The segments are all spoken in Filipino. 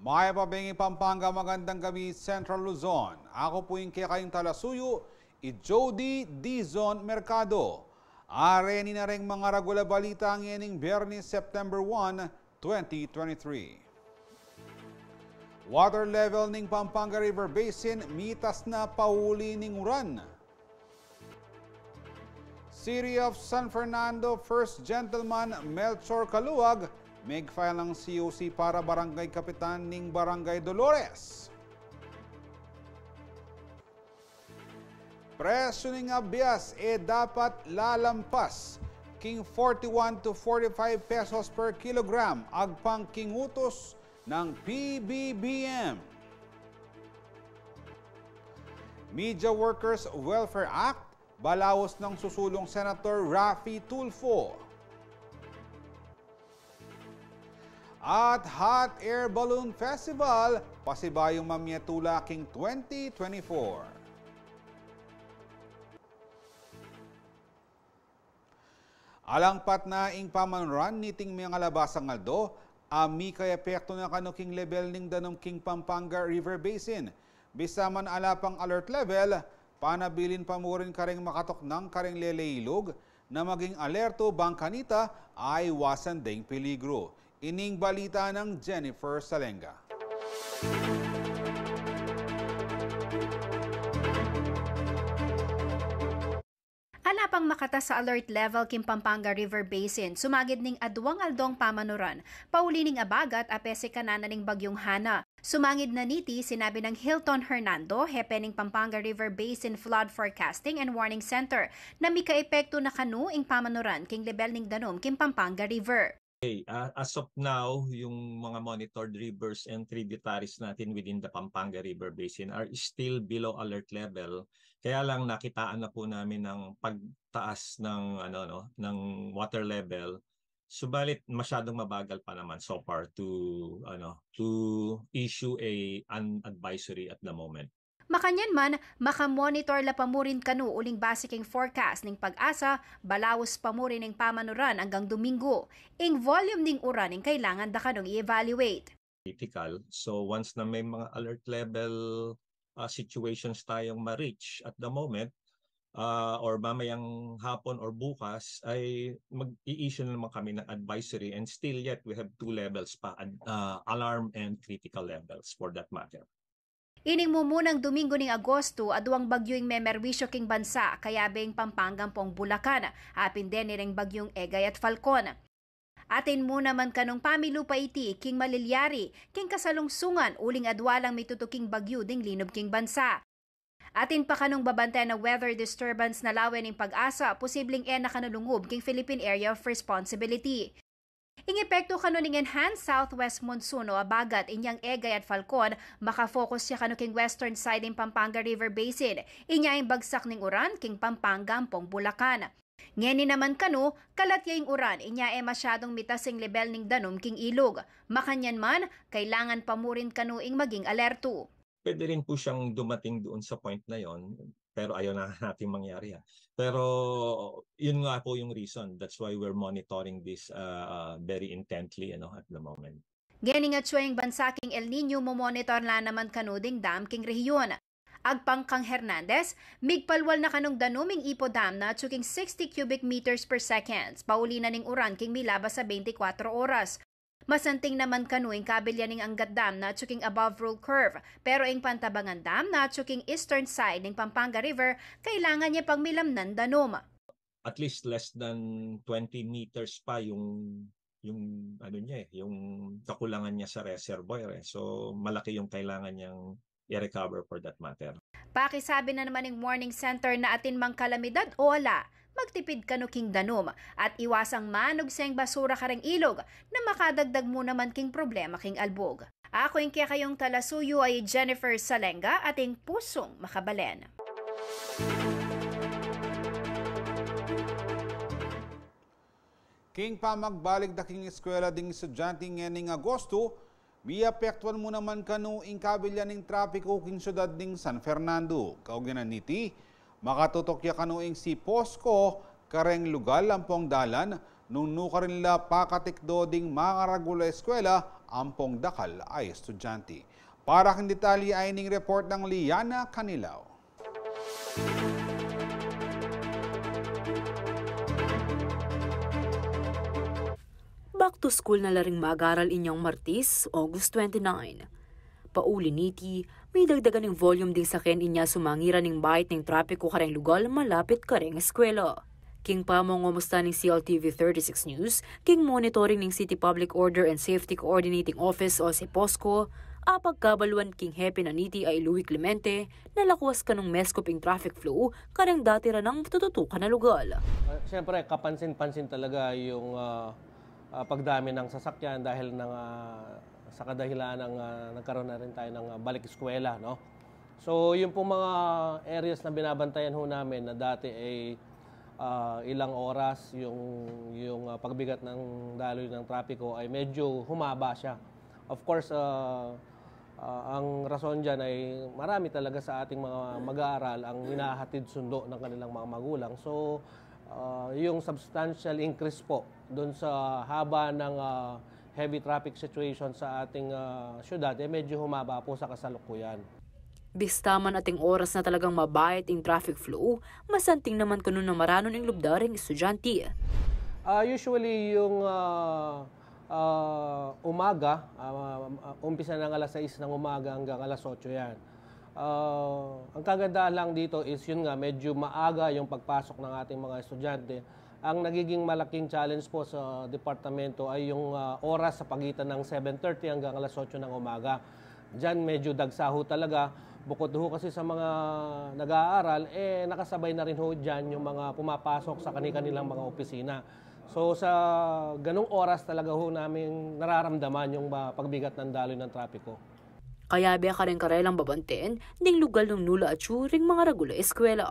Maya Pabingi, Pampanga, magandang gabi, Central Luzon. Ako po yung kayong talasuyo, Jody Dizon Mercado. Areni na rin mga ragula balita ang yaning Biyernes, September 1, 2023. Water level ng Pampanga River Basin, mitas na pauli ng uran. City of San Fernando First Gentleman Melchor Caluag, mag-file ng COC para barangay kapitan ng Barangay Dolores. Presyo ng abias dapat lalampas king 41 to 45 pesos per kilogram agpang kingutos ng PBBM. Media Workers Welfare Act, balawos ng susulong Senator Raffy Tulfo. At Hot Air Balloon Festival, pasibayong Mamyetula King 2024. Alangpat na ing pamanuran niting mga labasang aldo, ami kay epekto na kanuking level ning danom king Pampanga River Basin. Bisaman alapang alert level, panabilin pa mo rin karing makatok ng karing leleilog na maging alerto bangkanita ay iwasan ding peligro. Ining balita ng Jennifer Salenga. Alapang makata sa alert level king Pampanga River Basin, sumagid ning adwang aldong pamanuran, pauli ning abagat apese kanana ning bagyong Hana. Sumangid na niti sinabi ng Hilton Hernando, hepe ning Pampanga River Basin Flood Forecasting and Warning Center, na may kaepekto na kanu ing pamanuran king level ning danom king Pampanga River. Okay, as of now, yung mga monitored rivers and tributaries natin within the Pampanga River Basin are still below alert level. Kaya lang nakitaan na po namin ng pagtaas ng ng water level. Subalit masyadong mabagal pa naman so far to issue an advisory at the moment. Makanyan man, makamonitor la pamurin kanu uling basiking forecast ning Pag-asa, balawos pamurin ning pamanuran hanggang Domingo. Ing volume ning uran ning kailangan da kanong i-evaluate. Critical. So once na may mga alert level situations tayong ma-reach at the moment, or mamayang hapon or bukas, ay mag-i-issue naman kami ng advisory, and still yet we have two levels pa, alarm and critical levels for that matter. Ining mumunang Domingo ning Agosto, aduang bagyoing memerwisyo king bansa, kaya beng Pampangang pong Bulacan, apin din niring bagyong Egay at Falcon. Atin muna man kanong pamilupa iti, king Malilyari, king kasalungsungan, uling adwalang mitutuking bagyo ding linog king bansa. Atin pa kanong babantay na weather disturbance na lawen ning Pag-asa, posibleng na kanulungob king Philippine Area of Responsibility. Ing epekto kanu ning enhanced southwest monsoon o abagat inyang Egay at Falcon, makafocus siya kanu king western side ng Pampanga River Basin, inya ing bagsak ning uran king Pampanga pong Bulacan. Ngeni naman kanu, kalatya ing uran, inya masyadong mitasing level ning danom king ilog. Makanyan man, kailangan pamurin kanu ing maging alerto. Pwede rin po siyang dumating doon sa point na yon, pero ayaw na natin mangyari. Pero yun nga po yung reason. That's why we're monitoring this very intently at the moment. Gani nga tsuwing bansa king El Nino, monitor na naman kanuding dam king rehiyon. Agpang kang Hernandez, migpalwal na kanong danuming Ipo Dam na tsuking 60 cubic meters per second. Pauli na ning uran king milabas sa 24 oras. Masanting naman kanuing kabilyaning Angat Dam na tsuking above rule curve, pero ing Pantabangan Dam na tsuking eastern side ng Pampanga River, kailangan niya pang milamnan danom. At least less than 20 meters pa yung yung kakulangan niya sa reservoir. So malaki yung kailangan niyang i-recover for that matter. Pakisabi na naman ng warning center na atin mang kalamidad o wala, magtipid kanu king danom at iwasang manog seng basura kareng ilog na makadagdag mo naman king problema king albog. Ako yung kaya kayong talasuyo ay Jennifer Salenga, ating pusong makabalen. King pa magbalig da king eskwela ding estudyante ngayong Agosto, miapektuan mo naman kanu ing kabilyan ning trapiko king syudad ning San Fernando. Kauginan niti, makatutok ya kanu ing si Posco kareng lugal lampong dalan nung nukarin la pakatikdo ding mga regula eskwela ampong dakal ay estudyante. Para kang detalye ay ning report ng Liana Canilao. Back to school na laring mag-aral inyong Martes, August 29. Pauli niti, may dagdagan ng volume ding saken inya sumangira ng bait ng trapiko kareng lugar malapit kareng eskwela. King pamong ngumusta ng CLTV 36 News, king monitoring ng City Public Order and Safety Coordinating Office o si POSCO, pagkabaluan king hepe na niti ay Louis Clemente, nalakuas ka ng meskoping traffic flow kareng datira ng tututukan na lugar. Siyempre, kapansin-pansin talaga yung pagdami ng sasakyan dahil sa kadahilan ng nagkaroon na rin tayo ng balik eskwela, no? So, yung pong mga areas na binabantayan ho namin na dati ay ilang oras yung pagbigat ng daloy ng trapiko ay medyo humaba siya. Of course, ang rason dyan ay marami talaga sa ating mga mag-aaral ang hinahatid sundo ng kanilang mga magulang. So, yung substantial increase po doon sa haba ng heavy traffic situation sa ating syudad, medyo humaba po sa kasalukuyan. Bistaman ating oras na talagang mabayat ang traffic flow, masanting naman kuno na maranon ang lubdaring estudyante. Usually yung umaga, umpisa ng alas 6 ng umaga hanggang alas 8 yan. Ang kagandahan lang dito is yun nga, medyo maaga yung pagpasok ng ating mga estudyante. Ang nagiging malaking challenge po sa departamento ay yung oras sa pagitan ng 7:30 hanggang alas 8 ng umaga. Diyan medyo dagsaho talaga. Bukod ho kasi sa mga nag-aaral, nakasabay na rin ho dyan yung mga pumapasok sa kanilang mga opisina. So sa ganung oras talaga ho namin nararamdaman yung pagbigat ng daloy ng trapiko. Kaya biya ka rin karelang babantin, ding lugal ng nula at ring mga regula eskwela.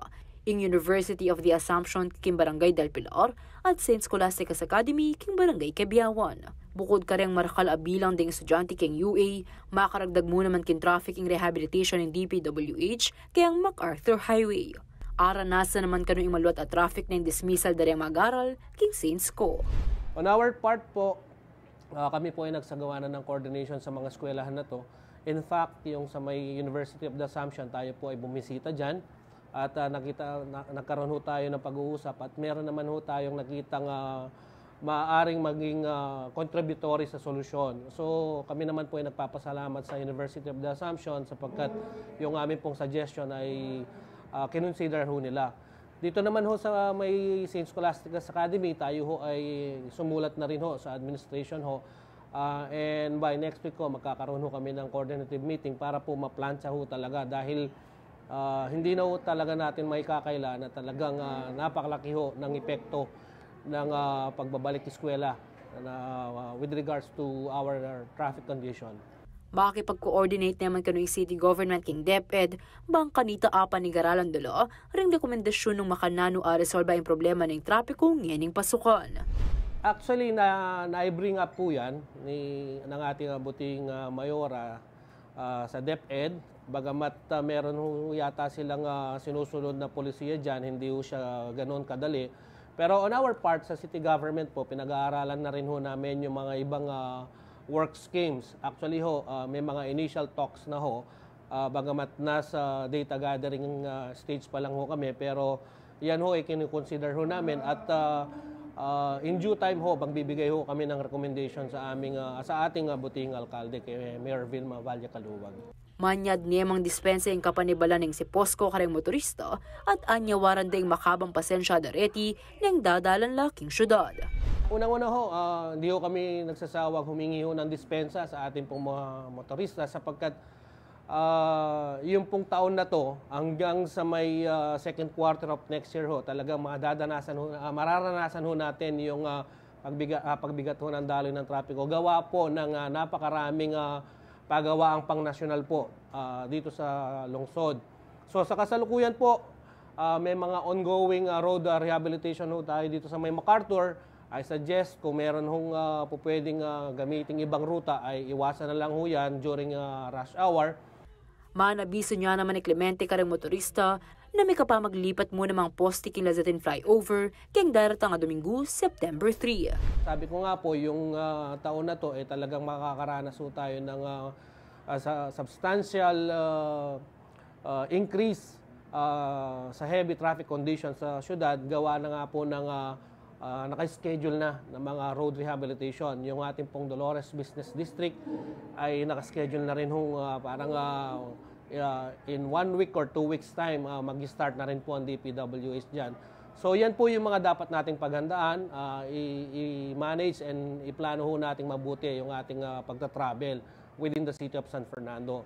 Ing University of the Assumption king Barangay del Pilar at St. Scholastica's Academy king Barangay Kebiawan. Bukod kareng marakal abilang ding estudyante king UA, makaragdag mo naman king traffic ing rehabilitation ng DPWH kayang MacArthur Highway. Aranasa naman kanu imaluat at traffic ng dismissal dareng mag-aral king St. Sco. On our part po, kami po ay nagsagawa na ng coordination sa mga eskwelahan na to. In fact, yung sa may University of the Assumption, tayo po ay bumisita dyan. At nagkaroon ho tayo ng pag-uusap at meron naman ho tayong nakitang maaaring maging contributory sa solusyon. So kami naman po ay nagpapasalamat sa University of the Assumption sapagkat yung aming pong suggestion ay kinonsider ho nila. Dito naman ho sa may St. Scholastica's Academy, tayo ho ay sumulat na rin ho sa administration ho. And by next week ho, magkakaroon ho kami ng coordinative meeting para po maplansya ho talaga dahil hindi na ho talaga natin may kakaila na talagang napakalaki ho ng epekto ng pagbabalik eskwela with regards to our traffic condition. Makikipag-coordinate naman kanu yung city government king DepEd, bang kanita apa ni Garalan Dalo, ring rekomendasyon ng makanano resolba yung problema ng trapiko ngayon pasukan. Actually, na-bring up po yan ng ating buting mayora sa DepEd. Bagamat meron ho yata silang sinusunod na polisiya dyan, hindi ho siya ganoon kadali. Pero on our part sa city government po, pinag-aaralan na rin ho namin yung mga ibang work schemes. Actually ho, may mga initial talks na ho, bagamat nasa data gathering stage pa lang ho kami. Pero yan ho ay kinikonsider ho namin at in due time ho, magbibigay ho kami ng recommendation sa ating buting alkalde kay Mayor Vilma Valle Caluwag. Manyad niyemang dispensa yung kapanibala ng si POSCO kareng motorista at anyawaran ding makabang pasensya dareti ng dadalan laking syudad. Unang-una ho, hindi ho kami nagsasawag humingi ho ng dispensa sa ating pong mga motorista sapagkat yung pong taon na to hanggang sa may second quarter of next year ho, talagang mararanasan ho natin yung pagbigat ho ng daloy ng trapiko. Gawa po ng napakaraming pagawaang pang-nasyonal po dito sa lungsod. So sa kasalukuyan po, may mga ongoing road rehabilitation ho tayo dito sa may MacArthur. I suggest kung meron hong pwedeng gamiting ibang ruta ay iwasan na lang ho yan during rush hour. Manabiso niya naman ni Clemente kareng motorista na may kapamaglipat mo namang poste king Lazatin flyover keng daratang nga Domingo, September 3. Sabi ko nga po, yung taon na to talagang makakaranas po tayo ng substantial increase sa heavy traffic conditions sa syudad. Gawa na nga po ng naka-schedule na ng mga road rehabilitation. Yung ating pong Dolores Business District ay naka-schedule na rin parang in 1 week or 2 weeks time mag-start na rin po ang DPWH dyan. So yan po yung mga dapat nating paghandaan, i-manage and iplano ho nating mabuti yung ating pagta-travel within the city of San Fernando.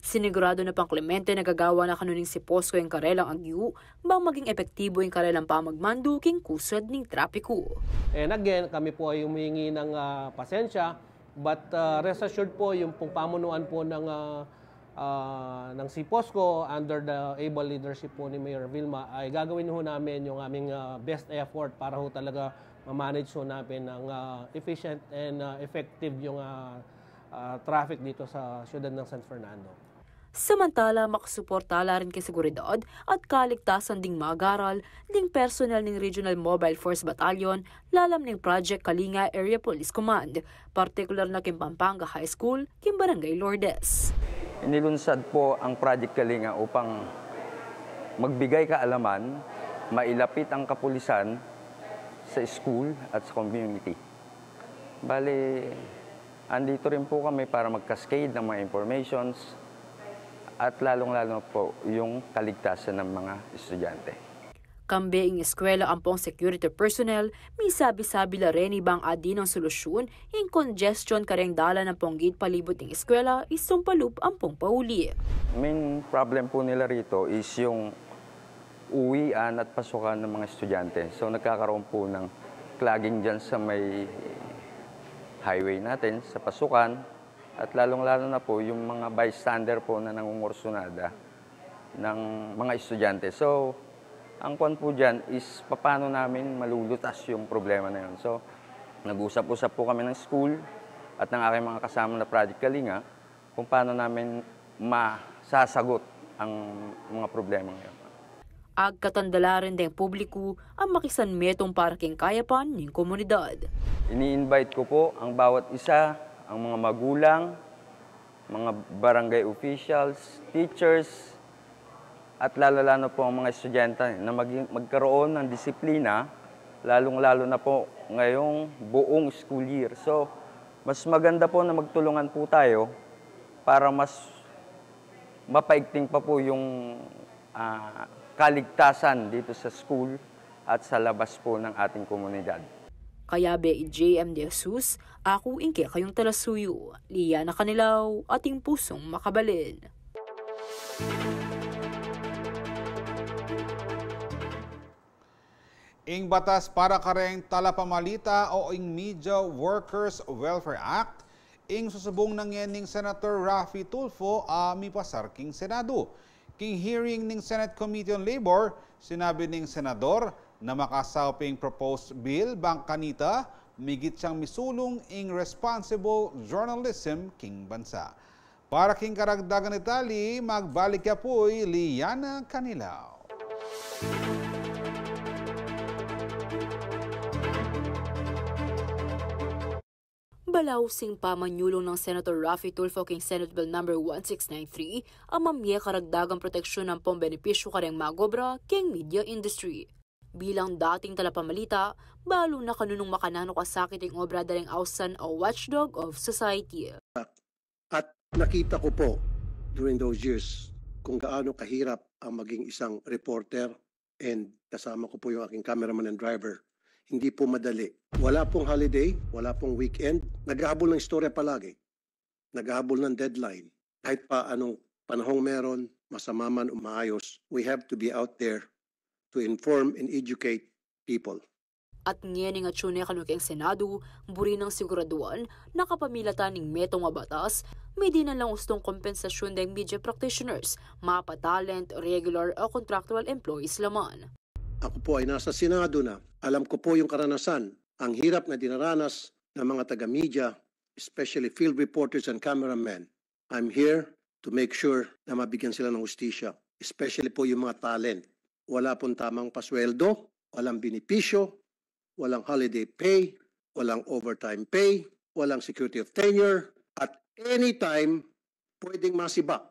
Sinigurado na pang Clemente nagagawa na kanuning si Posco yung karelang agyu bang maging epektibo yung karelang pamagmando king kusad ng trapiko. And again, kami po ay humingi ng pasensya, but rest assured po yung pong pamunuan po ng si Posco under the able leadership po ni Mayor Vilma ay gagawin ho namin yung aming best effort para ho talaga ma-manage ho namin ng efficient and effective yung traffic dito sa siyudad ng San Fernando. Samantala, makasuportala rin kay seguridad at kaligtasan ding magaral ding personel ng Regional Mobile Force Battalion lalam ng Project Kalinga Area Police Command, partikular na king Pampanga High School, king Barangay Lourdes. Inilunsad po ang Project Kalinga upang magbigay kaalaman, mailapit ang kapulisan sa school at sa community. Bale, andito rin po kami para mag-cascade ng mga informations at lalong-lalo po yung kaligtasan ng mga estudyante. Kambeing eskwela ang pong security personnel, may sabi-sabi la rin ibang adi ng solusyon in congestion kareng dala ng pong gate palibot ng eskwela isang palup ang pong pauli. Main problem po nila rito is yung uwian at pasukan ng mga estudyante. So nagkakaroon po ng clogging dyan sa may highway natin, sa pasukan. At lalong-lalo na po yung mga bystander po na nangungursunada ng mga estudyante. So, ang kwan po dyan is paano namin malulutas yung problema na yun. So, nag-usap-usap po kami ng school at ng aking mga kasama na Project Kalinga kung paano namin masasagot ang mga problema ngayon. Agkatandala rin din publiko ang makisanmetong para king kayapan ng komunidad. Ini-invite ko po ang bawat isa, ang mga magulang, mga barangay officials, teachers, at lalo-lalo po ang mga estudyante na magkaroon ng disiplina, lalong-lalo na po ngayong buong school year. So, mas maganda po na magtulungan po tayo para mas mapaigting pa po yung kaligtasan dito sa school at sa labas po ng ating komunidad. Kaya be JM De Jesus, ako inke kayong talasuyo, liya na kanilaw, ating pusong makabalin. Ing batas para kareng talapamalita o ing Media Workers Welfare Act, ing susubong ng ning Senator Raffy Tulfo mi pasar king Senado. King hearing ning Senate Committee on Labor, sinabi ning senador na makasawping proposed bill bang kanita migit siyang misulong ing responsible journalism king bansa. Para king karagdagan itali, magbalik ya po'y Liana Canilaw. Balausing pamanyulong ng Senator Raffy Tulfo king Senate Bill No. 1693 ang mamye karagdagang proteksyon ng pambenepisyo kareng magobra king media industry. Bilang dating talapamalita, balo na kanunong makanano kasakit ang obra daling ausan o watchdog of society. At nakita ko po during those years kung gaano kahirap ang maging isang reporter, and kasama ko po yung aking cameraman and driver. Hindi po madali. Wala pong holiday, wala pong weekend. Naghahabol ng istorya palagi. Naghahabol ng deadline. Kahit pa anong panahong meron, masama man o maayos, we have to be out there to inform and educate people. At ngayon nga tune kanuking Senado, buri ng siguraduan, nakapamilatan ng metong nga batas, may di na lang ustong kompensasyon ng media practitioners, mapatalent, regular o contractual employees laman. Ako po ay nasa Senado na. Alam ko po yung karanasan, ang hirap na dinaranas ng mga taga-media, especially field reporters and cameramen. I'm here to make sure na mabigyan sila ng hustisya. especially po yung mga talent. Wala pong tamang pasweldo, walang benepisyo, walang holiday pay, walang overtime pay, walang security of tenure, at anytime pwedeng masibak.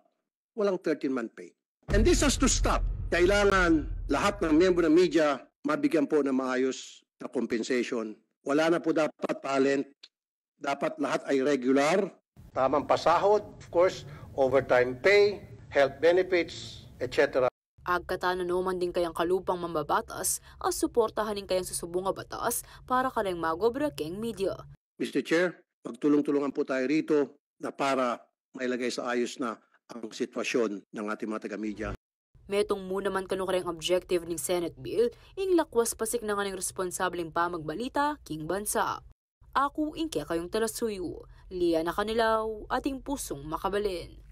Walang 13-month pay. And this has to stop. Kailangan lahat ng miyembro ng media mabigyan po ng maayos na compensation. Wala na po dapat talent. Dapat lahat ay regular. Tamang pasahod, of course, overtime pay, health benefits, etc. Agkatananuman din kayang kalupang mambabatas as suportahanin kayang susubong nga batas para kanang magobra keng media. Mr. Chair, magtulong-tulungan po tayo rito na para mailagay sa ayos na ang sitwasyon ng ating mga taga-media. Metong muna man kanu kareng objective ning Senate bill, ing lakwas pasik na nga ng responsableng pamagbalita king bansa. Ako ingkya kayong talasuyo, Lia na kanilaw, ating pusong makabalin.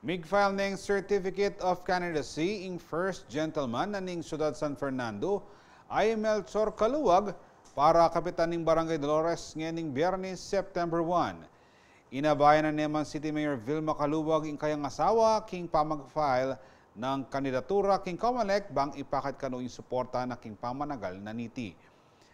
Mig-file ng Certificate of Candidacy ing First Gentleman na ning Siyudad San Fernando ay Melchor Caluwag para kapitan ng Barangay Dolores ngayon Biyernes, September 1. Inabayan na naman City Mayor Vilma Caluwag ing kayang asawa king pamag-file ng kandidatura king Comelec bang ipakat kano yung suporta na king pamanagal na niti.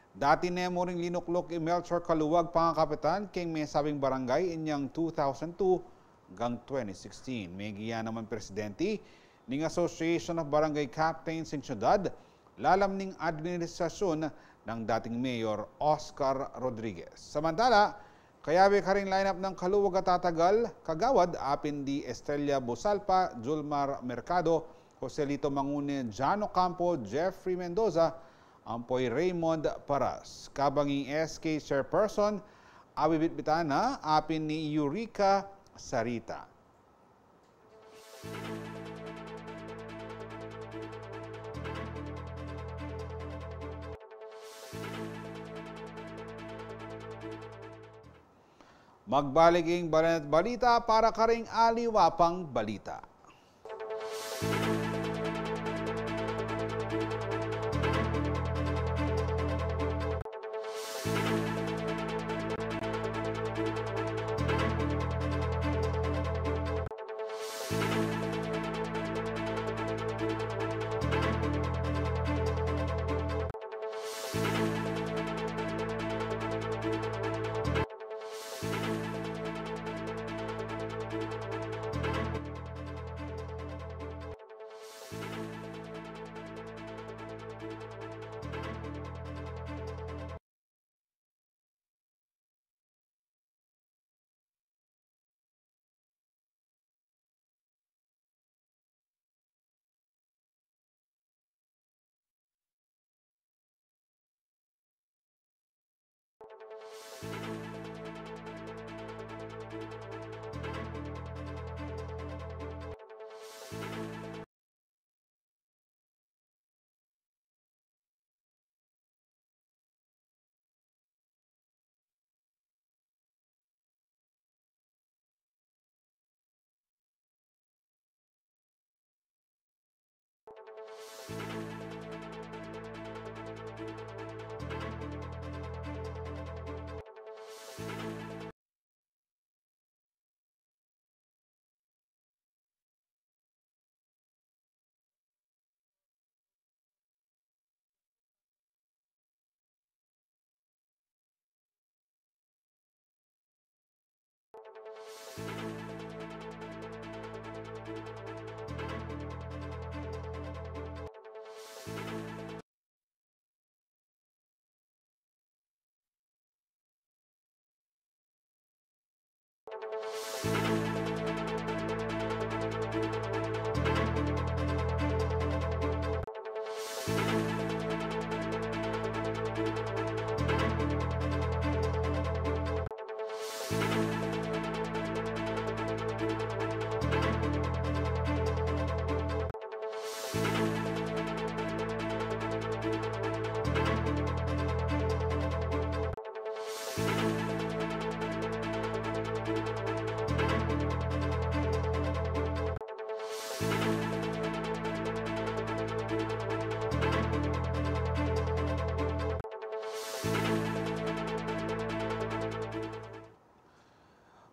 Dati nemo ring linuklok i Melchor Caluwag pangkapitan king may sabing barangay inyang 2002 hanggang 2016. May giya naman presidente ning Association of Barangay Captains ng Siyudad, lalam ning administrasyon ng dating Mayor Oscar Rodriguez. Samantala, kayabi ka rin lineup ng Caluwag at tatagal, kagawad apin di Estrella Bosalpa, Julmar Mercado, Joselito Mangune, Jano Campo, Jeffrey Mendoza, ampoy Raymond Paras. Kabanging SK Chairperson, abibitbitana, apin ni Eureka Sarita. Magbaliging balita para karing aliwapang balita.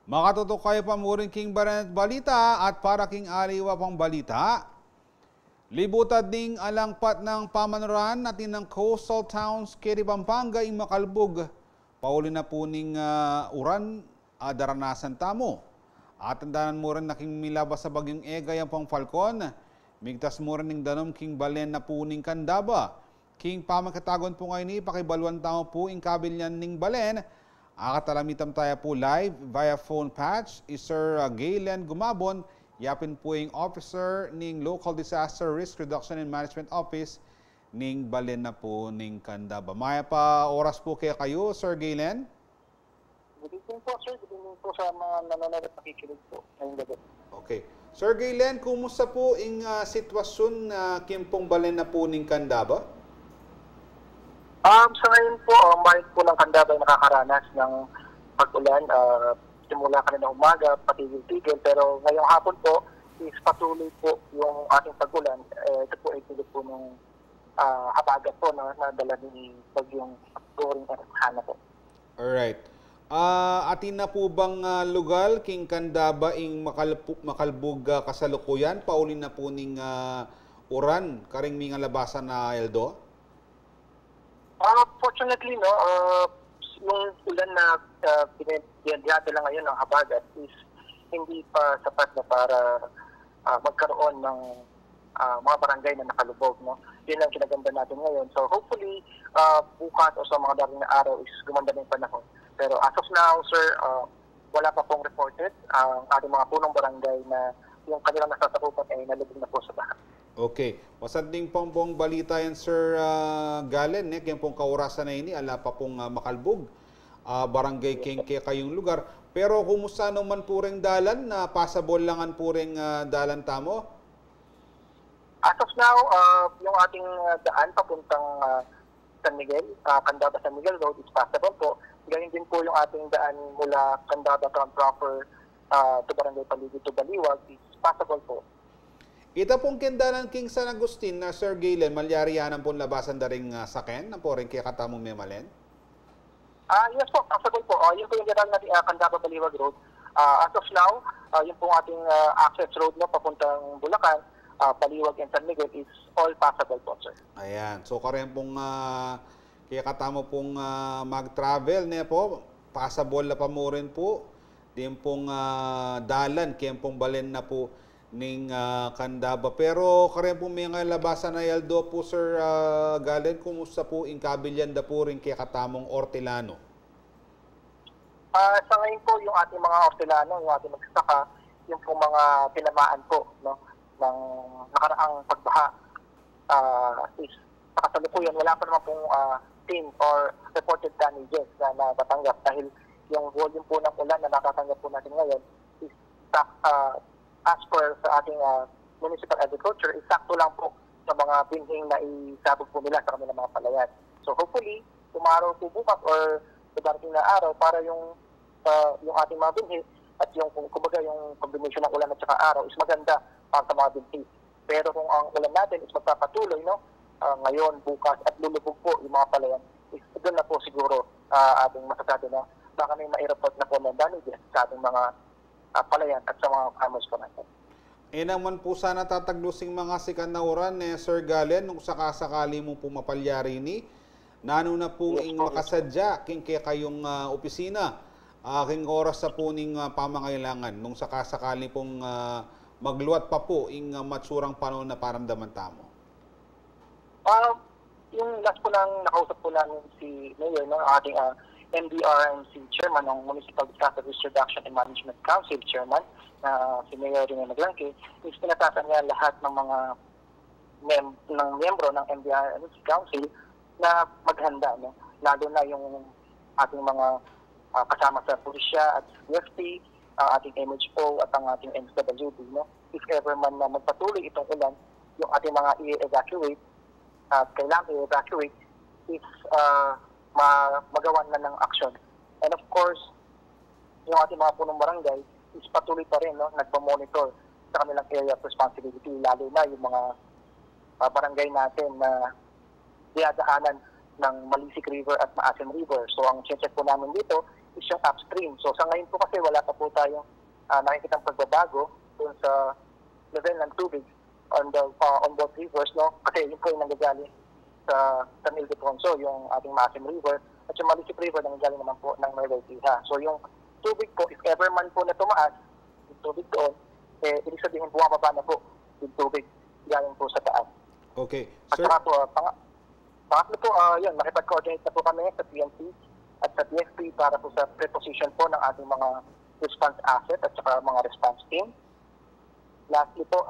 Makatutok kayo pa mo rin king Baranet Balita at para king aliwa pang balita. Libutad ding alangpat ng pamanuran natin ng coastal towns kiri Pampanga ing makalbog. Pauli na po ning uran daranasan tamo. At tandaan mo rin na king milabas sa bagyong Egay ang pang Falcon. Migtas mo rin ning danom king Balen na po ning Candaba. King pamakatagon po ngayon ni pakibaluan tamo po ing kabilyan ning Balen. Akatalamitam tayo po live via phone patch. Sir Galen Gumabon. Yapin po yung officer ng Local Disaster Risk Reduction and Management Office ning Balen na po ning Candaba. Maya pa oras po kaya kayo, Sir Galen? Good evening po, sir. Good evening po sa mga nanonood at nakikinig po ngayong gabi. Okay. Sir Galen, kumusta po yung sitwasyon na kimpong Balen na po ning Candaba? Sa ngayon po, ang bayan po ng Candaba ay nakakaranas ng pag-ulan. Simula kanina umaga, patigil-tigil, pero ngayong hapon po, is patuloy po yung ating pag-ulan. Ito po ay tulad po ng habagat po na dala ni bagyong Goring at Hana po. Alright. Atin na po bang lugal king Candaba ing makalbog kasalukuyan? Paulin na po ning uran, karing mga labasan na Eldo? Fortunately, no, yung ulan na pinadala ngayon ng habagat is hindi pa sapat na para magkaroon ng mga barangay na nakalubog. No? Yun ang kinaganda natin ngayon. So hopefully, bukas o sa mga daring na araw is gumanda na yung panahon. Pero as of now, sir, wala pa pong reported ang ating mga punong barangay na yung kanilang nasasakupan ay nalubog na po sa baha. Okay. Wasad ding pong balita yan, Sir Galen. Yan pong kaurasan na ini, ala pa pong makalbog. Barangay Kengke kayong lugar. Pero kumusta naman po ring dalan? Passable langan po ring dalan tamo? As of now, yung ating daan papuntang San Miguel, Candaba San Miguel Road is passable po. Ganyan din po yung ating daan mula Candaba from proper to Barangay Paligid to Baliwag is passable po. Ita pong kendanan King San Agustin na Sir Galen, malyarianan pong labasan da ring saken na po rin kaya katamong memalen? Yes po, passable po. Yun po yung daan natin Candaba Baliwag Road. As of now, yun po ating access road no, papuntang Bulacan, Baliwag and San Miguel is all passable po, sir. Ayan. So karen pong kaya katamo pong mag-travel na po, passable na pa mo rin po. Din pong dalan, kaya pong Balen na po ning Candaba. Pero karen po may labasan na Yaldo po, Sir Galen, kumusta po in kabilyan da po rin kaya katamong Ortilano? Sa ngayon po, yung ating mga Ortilano, yung ating magsasaka, yung pong mga tinamaan po no, ng nakaraang pagbaha is nakasalukuyan. Wala pa naman pong team or reported damages na natatanggap dahil yung volume po ng ulan na natatanggap po natin ngayon is as per sa ating municipal agriculture, is sakto lang po sa mga binhing na isabog po nila sa kanilang mga palayan. So hopefully, tomorrow po bukas or sa darating na araw para yung ating mga binhi at yung kumbaga yung combination ng ulan at saka araw is maganda para sa mga binhi. Pero kung ang ulan natin is magpapatuloy, no, ngayon, bukas at lulubog po yung mga palayan, is doon na po siguro ating masasabi na baka may ma-report na po ng damages sa ating mga palayan at sa mga farmers po natin. Naman po sana tataglusing mga sikan na uran, Sir Galen, nung sakasakali mo po mapalyari ni, nano na po ing makasadya king kaya kayong opisina, king oras sa po ning pamangailangan, nung sakasakali pong magluwat pa po ing matsurang panahon na paramdaman tamo. Yung last po nang nakausap po namin si Mayor, no, ating MDRMC Chairman ng Municipal Disaster Risk Reduction and Management Council Chairman, na si Mayor Rene Naglangke, is pinatasan niya lahat ng mga miyembro ng MDRMC Council na maghanda, no? Lalo na yung ating mga kasama sa pulisya at UFP, ating MHO at ang ating NSWD. No? If ever man na magpatuloy itong ulan, yung ating mga i-evacuate at kailangan i-evacuate is magawan na ng action. And of course, yung ating mga punong barangay is patuloy pa rin, no, nagpa-monitor sa kanilang area of responsibility, lalo na yung mga barangay natin na dinadaanan ng Malisik River at Maasim River. So ang check po namin dito is yung upstream. So sa ngayon po kasi wala pa po tayong nakikitang pagbabago dun sa level ng tubig on both rivers, no? Kasi yun po yung nanggagaling sa San Ildefonso, yung ating Maasim River, at yung Malisip River nanggagaling naman po ng Nueva Ecija. So yung tubig po, if ever man po na tumaas, yung tubig doon, ibig sabihin bumababa na po yung tubig galing po sa taas. Okay. At Sir, saka po, pangatlo po, yun, nakipag-coordinate na po kami sa PNP at sa DFP para po sa preposition po ng ating mga response asset at saka mga response team. Lastly po,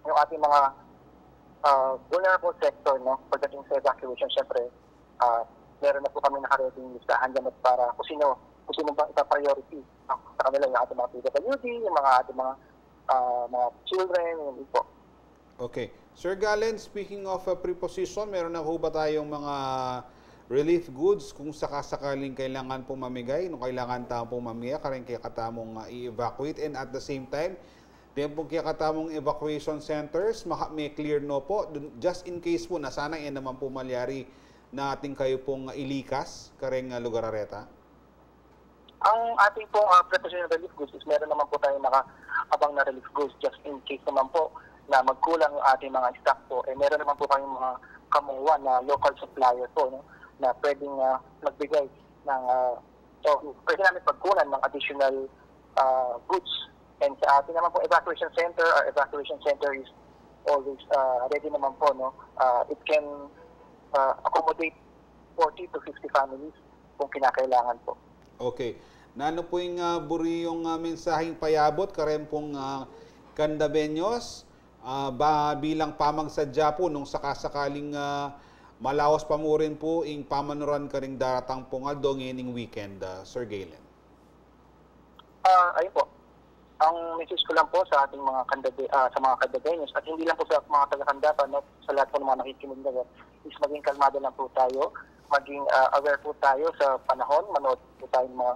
yung ating mga vulnerable sector, no, pagdating sa evacuation, syempre, meron na po kami nakareting listahan dyan para kung sino bang ipa-priority sa kanila, yung ating mga PWD, yung mga ating mga children, yun po. okay. Sir Galen, speaking of preposition, meron na ho ba tayong mga relief goods kung sakasakaling kailangan pong mamigay, nung kailangan tamong mamigay, karing kaya katamong i-evacuate, and at the same time, din po kaya katamong evacuation centers, may clear no po, just in case po na sana yan naman po malyari na ating kayo pong ilikas, karing lugar areta? Ang ating pong preposition relief goods is meron naman po tayong nakaabang na relief goods just in case naman po na magkulang yung ating mga stock po. Meron naman po tayong mga kamuha na local supplier po, no, na pwedeng magbigay ng so pwede namin pagkunan ng additional goods. And sa ating naman po evacuation center, our evacuation center is always ready naman po, no. It can accommodate 40 to 50 families kung kinakailangan po. Okay. Nano po yung buri yung mensaheng payabot, karem pong Candabeños, bilang pamagsadya po nung sakasakaling malawas pa mo rin po yung pamanuran ka rin daratang pong adong ining weekend, Sir Galen. Ayun po. Ang message ko lang po sa ating mga sa mga Candabeños at hindi lang po sa mga taga-Candaba, no, sa lahat po ng mga nakikinig na is maging kalmado lang po tayo, maging aware po tayo sa panahon, manood po tayo ng mga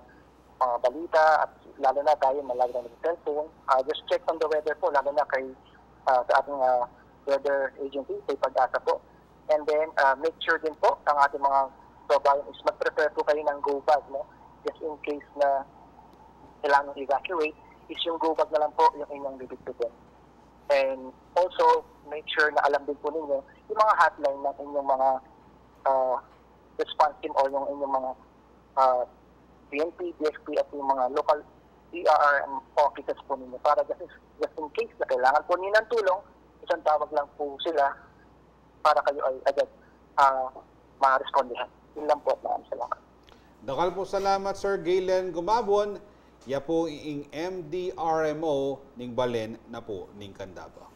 balita at lalo na tayo malagi na nag-cellphone. Just check on the weather po, lalo na kay sa ating weather agency, kay Pag-asa po. And then, make sure din po ang ating mga kabayan is mag-prepare po kayo ng go bag, no? Just in case na kailangan evacuate, is yung go bag na lang po yung inyong bibigyan. And also, make sure na alam din po ninyo yung mga hotline ng inyong mga response team o yung inyong mga PNP, DFP at yung mga local ERRM offices po ninyo para just in case na kailangan po ninyo ng tulong, isang tawag lang po sila para kayo ay agad ma-respondihan. Yun lang po. Maraming salamat. Dakal po salamat, Sir Galen Gumabon. Ya po ing MDRMO ning Balen na po ning Candaba.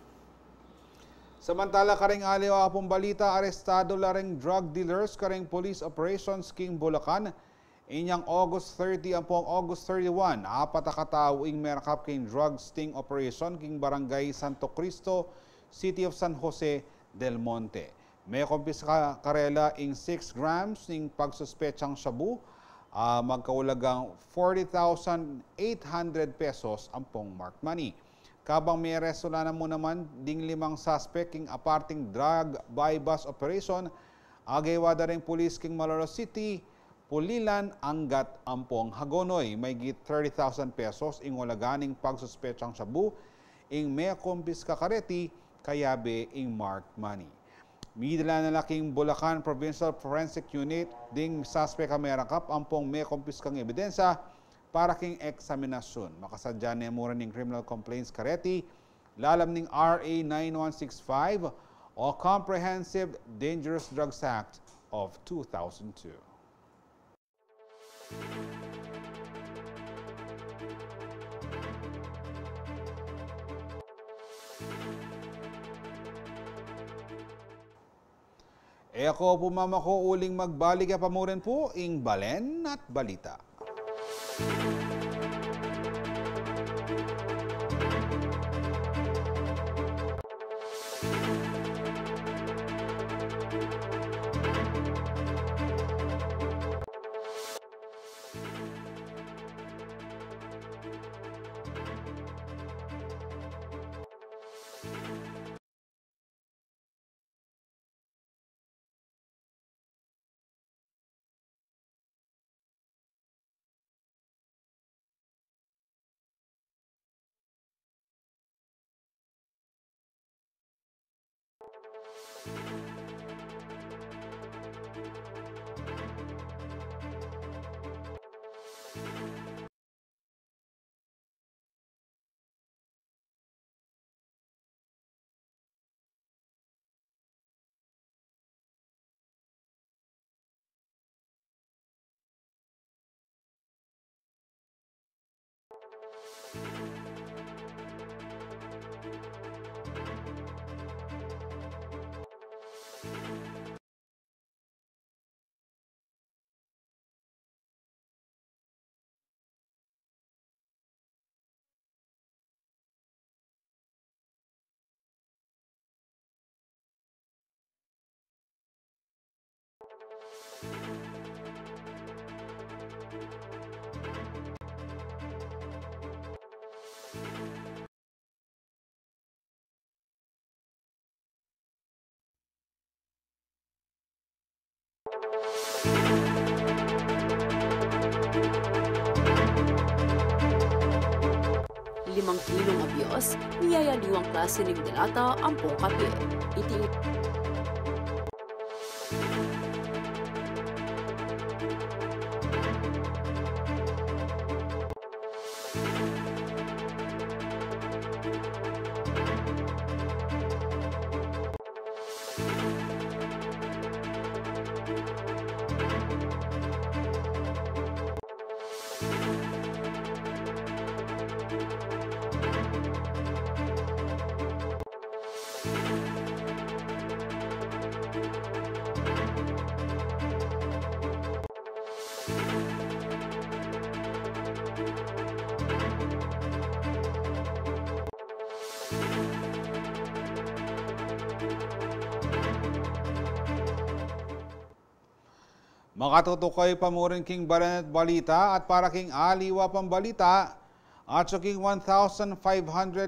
Samantala, karing aliw pong balita, arestado laring drug dealers karing police operations king Bulacan. Inyang August 30 ang pong August 31, apat akatao ing merakap king drug sting operation king Barangay Santo Cristo, City of San Jose del Monte. May kumpiska karela ing 6 grams ning pagsuspetsang shabu, magkaulagang 40,800 pesos ang pong marked money. Kabang may resula na mo naman ding 5 suspect king aparting drug by bus operation, agaywa ring police king Malolos City, Pulilan, Angat, Ampong, Hagonoy. May git 30,000 pesos ing walaganing pagsuspetsang shabu, ing may kumpiska kareti, kayabe ing marked money. Midala na laking Bulacan Provincial Forensic Unit ding suspect kamerakap ang pong may kumpiskang ebidensya para king eksaminasyon. Makasadya niya mura ng criminal complaints kareti, lalam ning RA 9165 o Comprehensive Dangerous Drugs Act of 2002. Ako po mama ko uling magbalik pa mo rin po ing Balen at Balita. Limang kilong abyos, niyayaliwang klase ng delata, ampong kape. Makatutukoy pa mo rin king Balanet Balita at para king Aliwa Pambalita at so king 1,500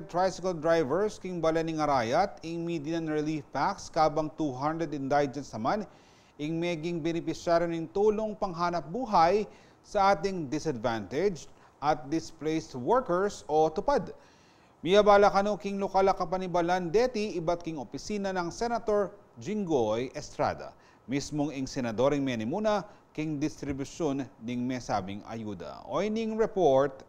tricycle drivers king Balaning Arayat ing median relief packs kabang 200 indigents naman ing meging benepisyaryo ng tulong panghanap buhay sa ating disadvantaged at displaced workers o tupad. Miyabala kano king lokal kapanibalan deti iba't king opisina ng Senator Jinggoy Estrada. Mismong ing senadoring menimuna king distribusyon ning mesabing ayuda. Oy ning report.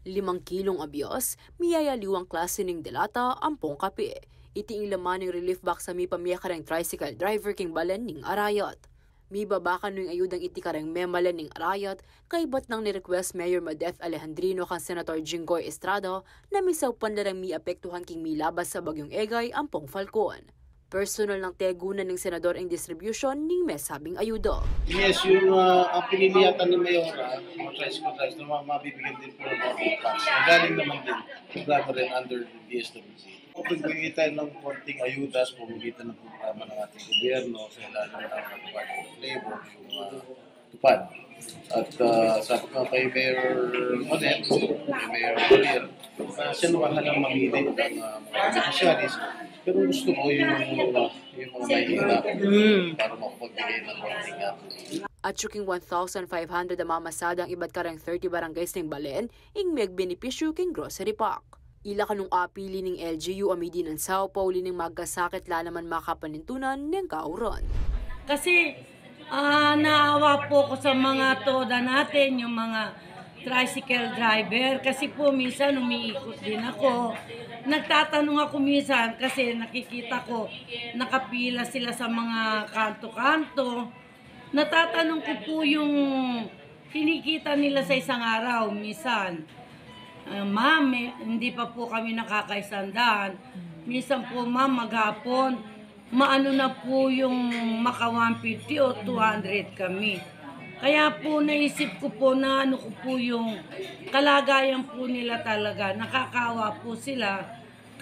Limang kilong abyos, miyayaliwang klase ng delata, ampong kape. Iti ing laman ng relief box sa mi pamiyakarang tricycle driver king Balan ning Arayat. Mi babakan ng ayudang iti karang memalan ning Arayat, kaibat nang ni-request Mayor Madeth Alejandrino kan Senator Jinggoy Estrada na misaw panlarang mi apektuhan king milabas sa bagyong Egay ampong Falcon. Personal ng tegunan ng senador ang distribution ning mesabing ayuda. Yes, yung ang piniliyatan ni Mayora, mga tricycle drivers na mabibigyan din po ng mga tax. Nagaling naman din, programa rin under the DSWC. Pagbigay tayo ng konting ayuda sa pamamagitan ng programa ng ating gobyerno sa ilalim ng Department of Labor, yung tupad. At sabi ko kay Mayor Monet, kay Mayor Collier, siya naman halang mamili ng mga beneficiaries. Pero gusto ko yung mga mahihirap para makapagbigay ng konting At suking 1,500 na mamasada ang iba't karang 30 barangays ng Balen, ing megbenepisyo king grocery pack. Ila kanong apili ng LGU amidi ng Sao Paulo ning magkasakit lalaman makapanintunan ng kauron. Kasi naawa po ko sa mga toda natin, yung mga tricycle driver. Kasi po minsan umiikot din ako. Nagtatanong ako minsan kasi nakikita ko nakapila sila sa mga kanto-kanto. Natatanong ko po yung kinikita nila sa isang araw minsan. Ma'am, hindi pa po kami nakakaisandaan. Minsan po, ma'am, maghapon, maano na po yung maka 150 o 200 kami. Kaya po naisip ko po na ano ko po yung kalagayan po nila talaga. Nakakawa po sila.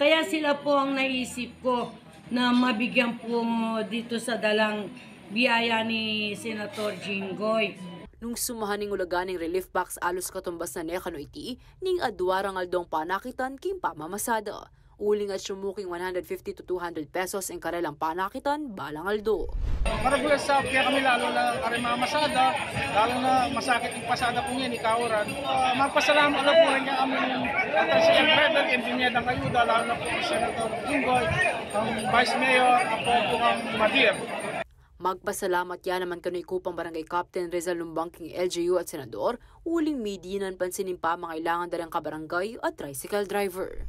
Kaya sila po ang naisip ko na mabigyan po dito sa dalang biyaya ni Senator Jinggoy. Nung sumahaning ulaganing relief box alos katumbas na nekano iti, ning adwarang aldong panakitan king pamamasada. Uling at sumuking 150 to 200 pesos ang karelang panakitan balang Aldo. Maragulas sa kaya kami lalo na karema masada, lalo na masakit yung pasada po niya ni Kauran. Magpasalamat na po niya kami ng President Rebel, Engineer ng Ayuda, lalo na po si Senator Jinggoy, ang Vice Mayor, ako po ang Madir. Magpasalamat yan naman kano'y kupang Barangay Captain Rizal Lumbangking LGU at Senador, uling medinan pansinin pa mangailangan dalang kabarangay at tricycle driver.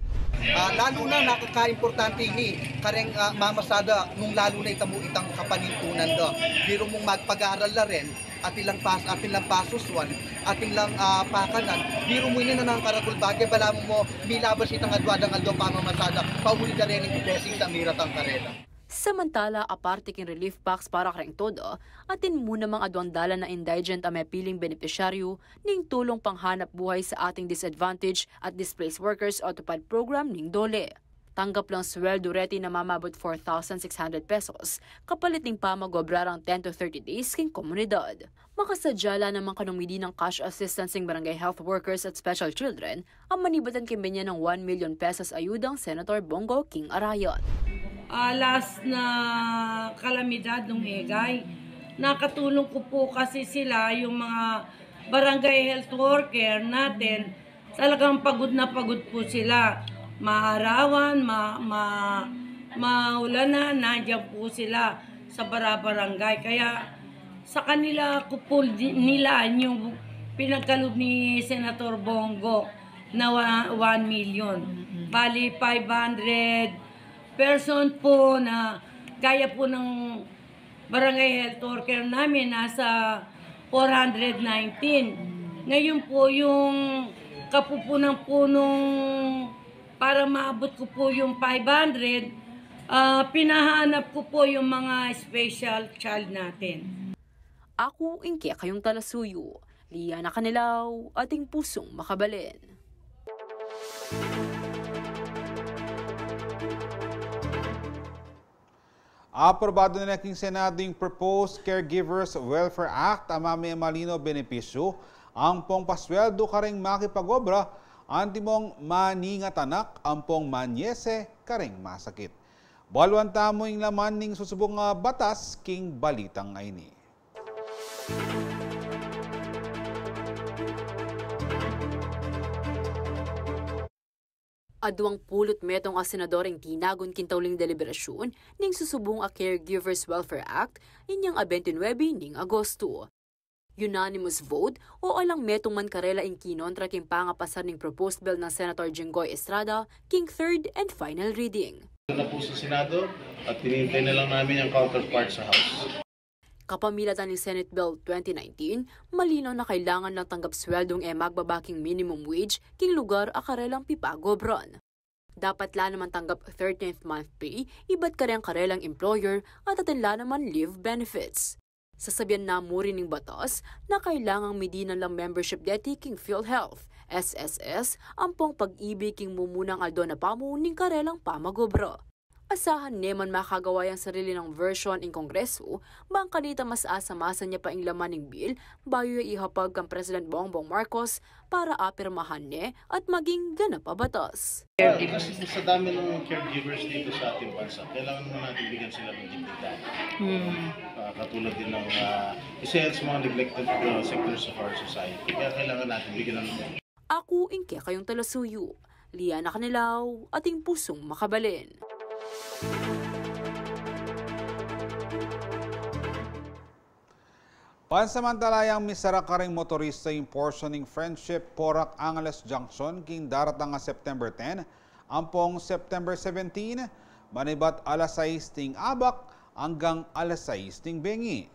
Lalo na nakaka-importante ni kareng mamasada nung lalo na itang kapanintunan do. Biro mong magpag-aaral na rin atin lang pasuswan, atin lang pakanan. Biro mo ini na ng karagul bagay, bala mo milabas itang adwadang aldo pamamasada, pauli na rin yung blessing sa miratang karela. Samantala, aparte king relief packs para kareng todo, atin muna mga adwandala na indigent ang may piling benepisyaryo ning tulong panghanap buhay sa ating disadvantaged at displaced workers autopad program ning DOLE. Tanggap lang sweldo reti na mamabot 4,600 pesos, kapalit ning pamagobrarang 10 to 30 days king komunidad. Makasadyala naman kanumidi ng cash assistance ng barangay health workers at special children, ang manibatan kimbenya ng 1 million pesos ayudang Senator Bongo King Arayat. Last na kalamidad ng Egay, nakatulong ko po kasi sila, yung mga barangay health worker natin, talagang pagod na pagod po sila. Maarawan, maulanan, nandiyan po sila sa barangay. Kaya sa kanila ko po nila yung pinagkaloob ni Senator Bongo na 1 million. Bali 500 person po na kaya po ng barangay health worker namin nasa 419. Ngayon po yung kapupunang-punong para maabot ko po yung 500, pinahanap ko po yung mga special child natin. Ako, Inke, kayong talasuyo. Liana Canilaw, ating pusong makabalin. Aprobado na ng Senado yung Proposed Caregivers Welfare Act, amami malino benepisyo, ang pong pasweldo karing makipagobra, antimong maningatanak, ang pong manyese karing masakit. Balwan tamo yung laman ning susubong batas king balitang ayni. Adwang pulot metong a senadoreng tinagon kintawling deliberasyon ning susubong a Caregivers Welfare Act inyang 29 ning Agosto. Unanimous vote o alang metong man karela ing kinontra king pangapasar ning proposed bill ng Senator Jinggoy Estrada king third and final reading. Na po sa Senado at tinintay na lang namin yung counterpart sa House. Kapamilatan ng Senate Bill 2019, malinaw na kailangan ng tanggap sweldong magbabaking minimum wage king lugar a karelang pipagobron. Dapat la naman tanggap 13th month pay, iba't karelang employer at atinla naman leave benefits. Sasabihan na mo rin ng batas na kailangang medinan lang membership deti king PhilHealth, SSS, ang pong pag-ibig king mumunang aldo na pamuning karelang pamagobro. Asahan neman makagawa ang sarili ng version in Kongreso, bang kanita mas asamasa niya pa ang laman ng bill bayo ihapag kang President Bongbong Marcos para apirmahan niya at maging ganap batas. Kasi sa dami ng caregivers dito sa ating bansa, kailangan naman natin bigyan sila ng dignidad. Katulad din ng isa sa mga neglected sectors of our society. Kaya kailangan natin bigyan ng... Ako, Inke, kayong talasuyo. Liana Canilaw, ating pusong makabalin. Pansamantalayang misara karing motorista yung portion ng Friendship Porac Angeles Junction king daratang nga September 10, ampong September 17, manibat alas 6 ting abak hanggang alas 6 ting bengi.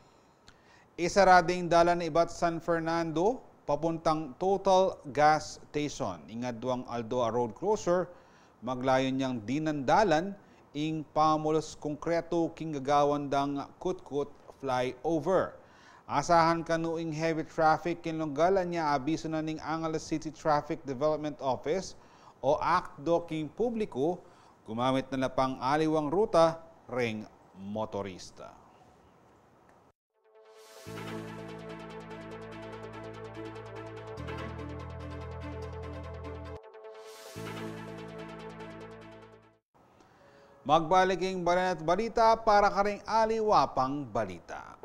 Isarading dalan ibat San Fernando papuntang Total Gas Station. Ingadwang Aldo Road Closure, maglayon niyang dinandalan ing pamulos konkreto king gagawan dang kutkut flyover. Asahan kanuing heavy traffic kinlonggalan niya abiso na ning Angeles City Traffic Development Office o ACTDO king publiko gumamit na pang aliwang ruta ring motorista. Magbaliking Balat Balita para ka ring aliwapang balita.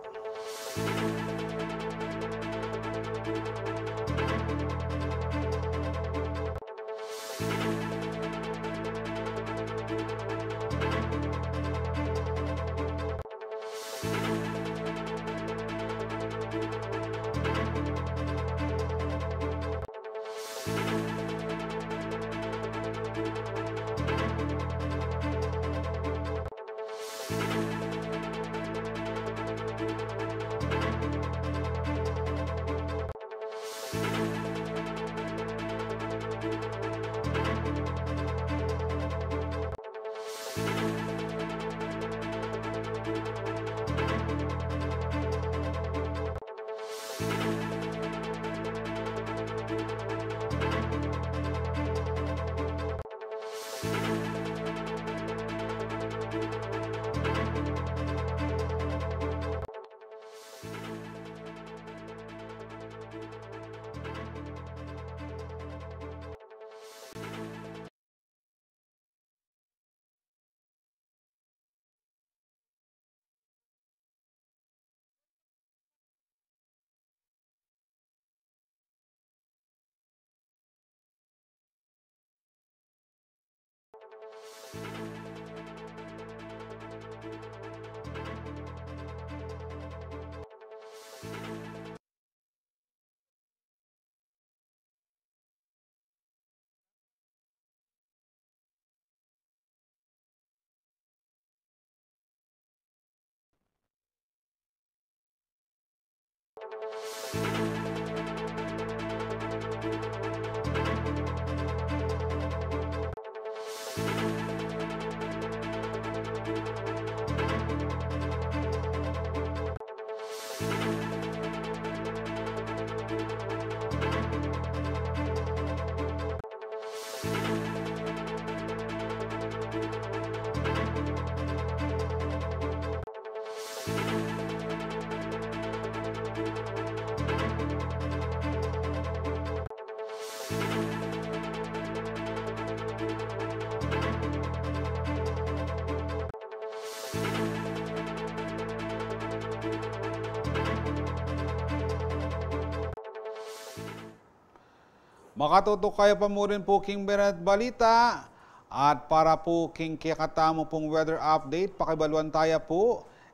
Makatutok kayo pa mo rin po king Balat Balita at para po king kikatamo pong weather update, pakibaluan tayo po.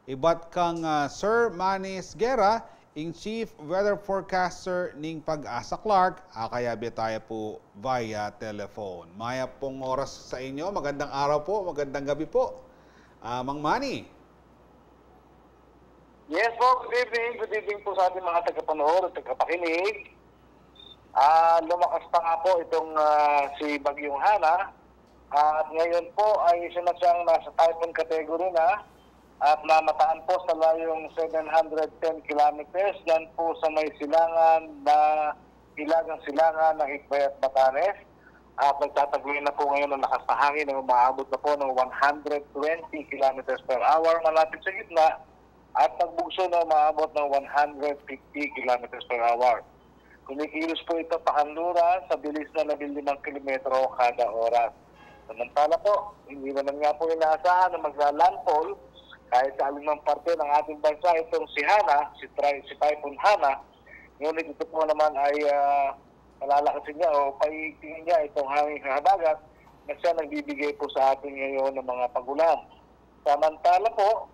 Ibat kang Sir Manis Guerra, ing Chief Weather Forecaster ning Pag-asa Clark, akayabi tayo po via telephone. Maya pong oras sa inyo, magandang araw po, magandang gabi po. Mang Manny. Yes po, good evening po sa ating mga tagapanood at tagapakinig. Lumakas pa nga po itong si Bagyong Hana at ngayon po ay siya na siyang nasa typhoon category na at namataan po sa layong 710 kilometers dyan po sa may silangan na hilagang silangan ng Hikbay at Batanes at nagtataguin na po ngayon ng lakas na hangin na umaabot na po ng 120 kilometers per hour malapit sa gitna at pagbugso na umaabot ng 150 kilometers per hour. Kumikilos po ito pakanluran sa bilis na 15 kilometro kada oras. Samantala po, hindi naman nga po inaasahan na magla-landfall kahit sa alinang parte ng ating bansa itong si Hana, si Typhoon Hana. Ngunit ito po naman ay malalakasin niya o paitingin niya itong hanging habagat na siya nagbibigay po sa atin ngayon ng mga pagulan. Samantala po,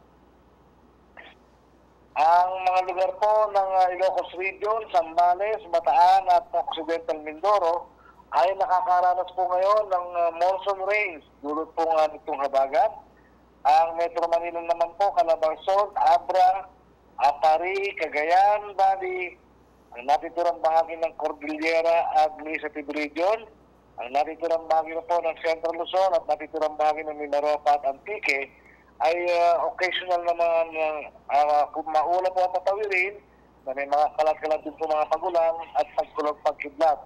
ang mga lugar po ng Ilocos Region, Zambales, Bataan at Occidental Mindoro ay nakakaranas po ngayon ng monsoon rains dulot po nga nitong habagat. Ang Metro Manila naman po, Calabarzon, Abra, Apari, Cagayan Valley, ang natiturang bahagi ng Cordillera Administrative Region, ang natiturang bahagi na po ng Central Luzon at natiturang bahagi ng Mimaropa at Antique ay occasional naman maula po ang patawirin na may mga kalat-kalat din po mga pagulan at pagkidlat.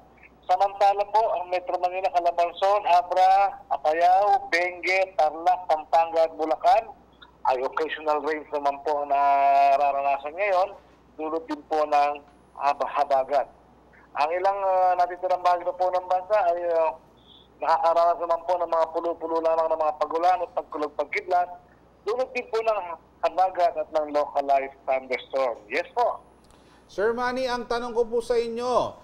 Samantala po, ang Metro Manila, Calabarzon, Abra, Apayao, Benguet, Tarlac, Pampanga at Bulacan ay occasional rains naman po ang nararanasan ngayon, dulot din po ng habagat. Ang ilang natitirang bahagi na po ng bansa ay nakakaranas naman po ng mga pulo-pulo lamang ng mga pagulan at pagkulog-pagkidlat, dulot din po ng habagat at ng localized thunderstorm. Yes po. Sir Manny, ang tanong ko po sa inyo,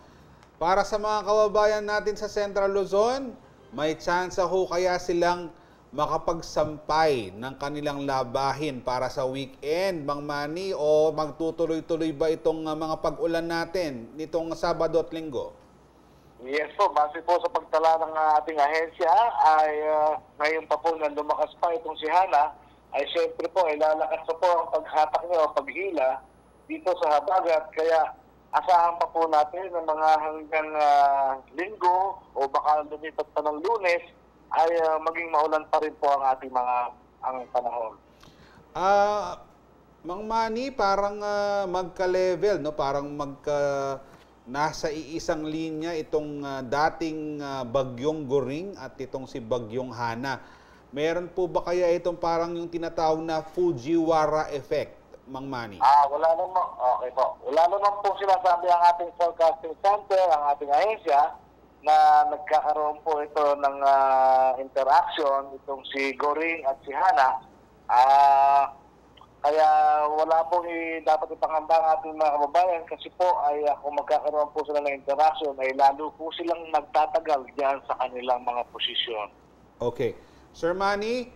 para sa mga kababayan natin sa Central Luzon, may chance ho kaya silang makapagsampay ng kanilang labahin para sa weekend, Mang Manny, o magtutuloy-tuloy ba itong mga pag-ulan natin nitong Sabado at Linggo? Yes po, base po sa pagtala ng ating ahensya ay ngayon pa po na lumakas pa itong si Hana, ay siyempre po ay lalakas pa po ang paghatak niya o paghila dito sa habagat, kaya asahan pa po natin ng mga hanggang Linggo o baka lumipat pa ng Lunes ay maging maulan pa rin po ang ating ang panahon. Mang Manny, parang magka-level, no? Parang nasa iisang linya itong dating bagyong Goring at itong si bagyong Hana. Meron po ba kaya itong parang yung tinatawag na Fujiwara effect, Mang Manny? Wala naman. Okay po. Wala naman po sinasabi ang ating forecasting center, ang ating ahensya, na nagkakaroon po ito ng interaction, itong si Goring at si Hana. Kaya wala po dapat ipangamba ang ating mga kababayan kasi po ay kung magkakaroon po sila ng interaction ay lalo po silang magtatagal diyan sa kanilang mga posisyon. Okay. Sir Manny,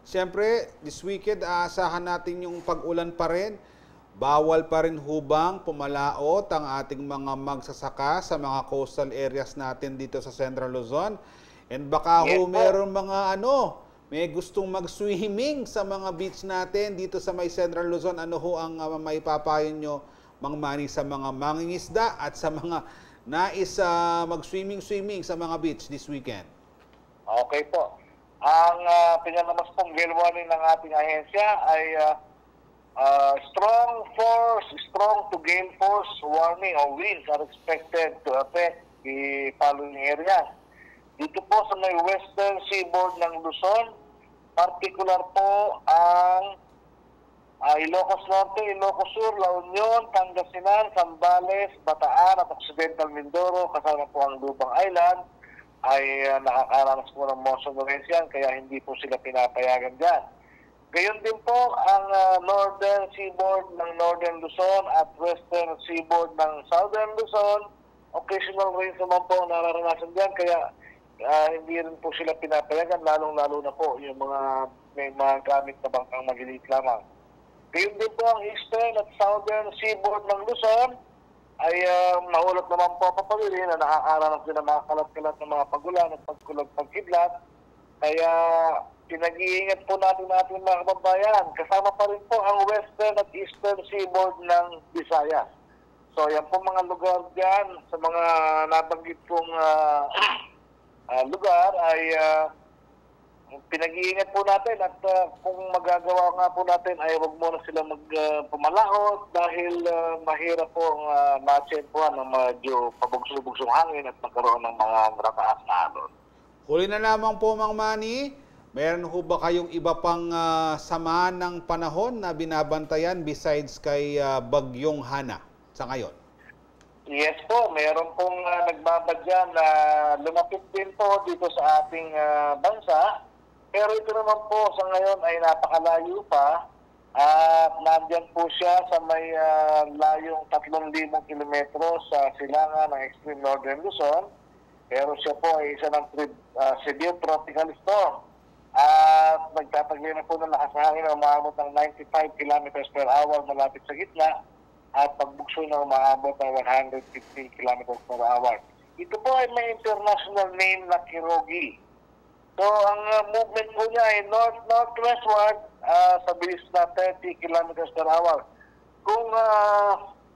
siyempre this weekend aasahan natin yung pag-ulan pa rin. Bawal pa rin hubang pumalaot ang ating mga magsasaka sa mga coastal areas natin dito sa Central Luzon. And baka meron mga may gustong mag-swimming sa mga beach natin dito sa may Central Luzon. Ano ho ang maipapayo nyo, Mang Manny, sa mga mangingisda at sa mga nais mag-swimming sa mga beach this weekend? Okay po. Ang pinalamas pong gale warning ng ating ahensya ay strong to gale force warning or winds are expected to affect the following areas. Dito po sa may western seaboard ng Luzon, particular po ang Ilocos Norte, Ilocos Sur, La Union, Pangasinan, Zambales, Bataan at Occidental Mindoro, kasama po ang Lubang Island, ay nakakaranas po ng monsoon torrential kaya hindi po sila pinapayagan dyan. Gayon din po ang northern seaboard ng Northern Luzon at western seaboard ng Southern Luzon. Occasional rains naman po nararanasan dyan kaya hindi rin po sila pinapayagan, lalong-lalo na po yung may mga gamit na bangkang magiliit lamang. Gayon din po ang eastern at southern seaboard ng Luzon ay mahulot naman po papagili na nakakaranas din ng mga kalat-kalat ng mga pagulan at pagkulog-pagkidlat. Kaya pinag-iingat po natin mga kababayan. Kasama pa rin po ang western at eastern seaboard ng Visayas. So yan po mga lugar dyan, sa mga nabanggit pong lugar ay pinag-iingat po natin at kung magagawa nga po natin ay huwag muna sila magpumalaot dahil mahirap po ma-tsempuhan ng medyo pabugso-bugsong hangin at magkaroon ng mga rataas na alon. Huli na lamang po, Mang Manny, meron ho ba kayong iba pang sama ng panahon na binabantayan besides kay Bagyong Hana sa ngayon? Yes po, meron pong nagbabadyan na lumapit din po dito sa ating bansa. Pero ito naman po sa ngayon ay napakalayo pa at nandyan po siya sa may layong 3,000 kilometro sa silangan ng extreme northern Luzon. Pero siya po ay isa ng severe tropical storm. At nagtatagli na po ng lakas ng hangin na umaabot ng 95 kilometers per hour malapit sa gitna at pagbugso na umaabot ng 115 kilometers per hour. Ito po ay may international name na Kirogi. So, ang movement po niya ay north-northwestward sa bilis na 30 kilometers per hour. Kung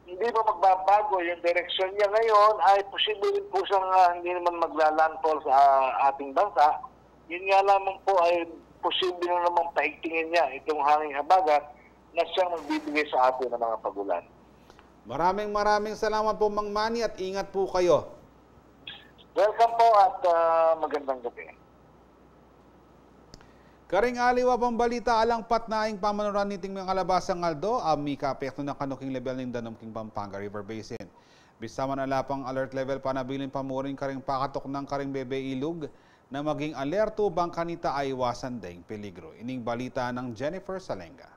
hindi ba magbabago yung direksyon niya ngayon, ay posible rin po siyang hindi naman maglalandfall sa ating bansa. Yun nga lamang po ay posible na naman paigtingin niya itong hanging habagat na siyang magbibigay sa atin ng mga pagulan. Maraming salamat po, Mang Manny, at ingat po kayo. Welcome po at magandang gabi. Karing aliwa pang balita alang patnaing pamanuran niting mga kalabasang Aldo, mika apekto ng kanuking level ng Danumking Pampanga River Basin. Bisa man alapang alert level panabilin pamuring karing pakatok ng karing Bebe Ilog, na maging alerto bang kanita ay iwasan ding peligro. Ining balita ng Jennifer Salenga.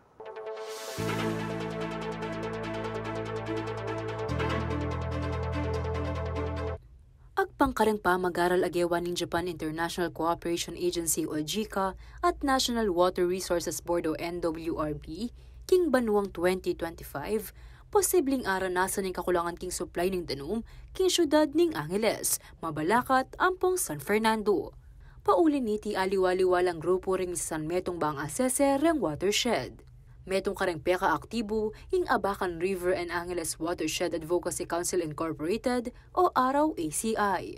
Agpangkareng pa mag-aral agewan ng Japan International Cooperation Agency o JICA at National Water Resources Board o NWRB, king banuang 2025, posibleng aranasan ng kakulangan king supply ng danum, king syudad ng Angeles, Mabalacat, Ampong San Fernando. Paulin niti aliwaliwalang grupo ring sa San Metong Bang Asese reng watershed. Metong kareng peka aktibo ing Abacan River and Angeles Watershed Advocacy Council Incorporated o Araw ACI.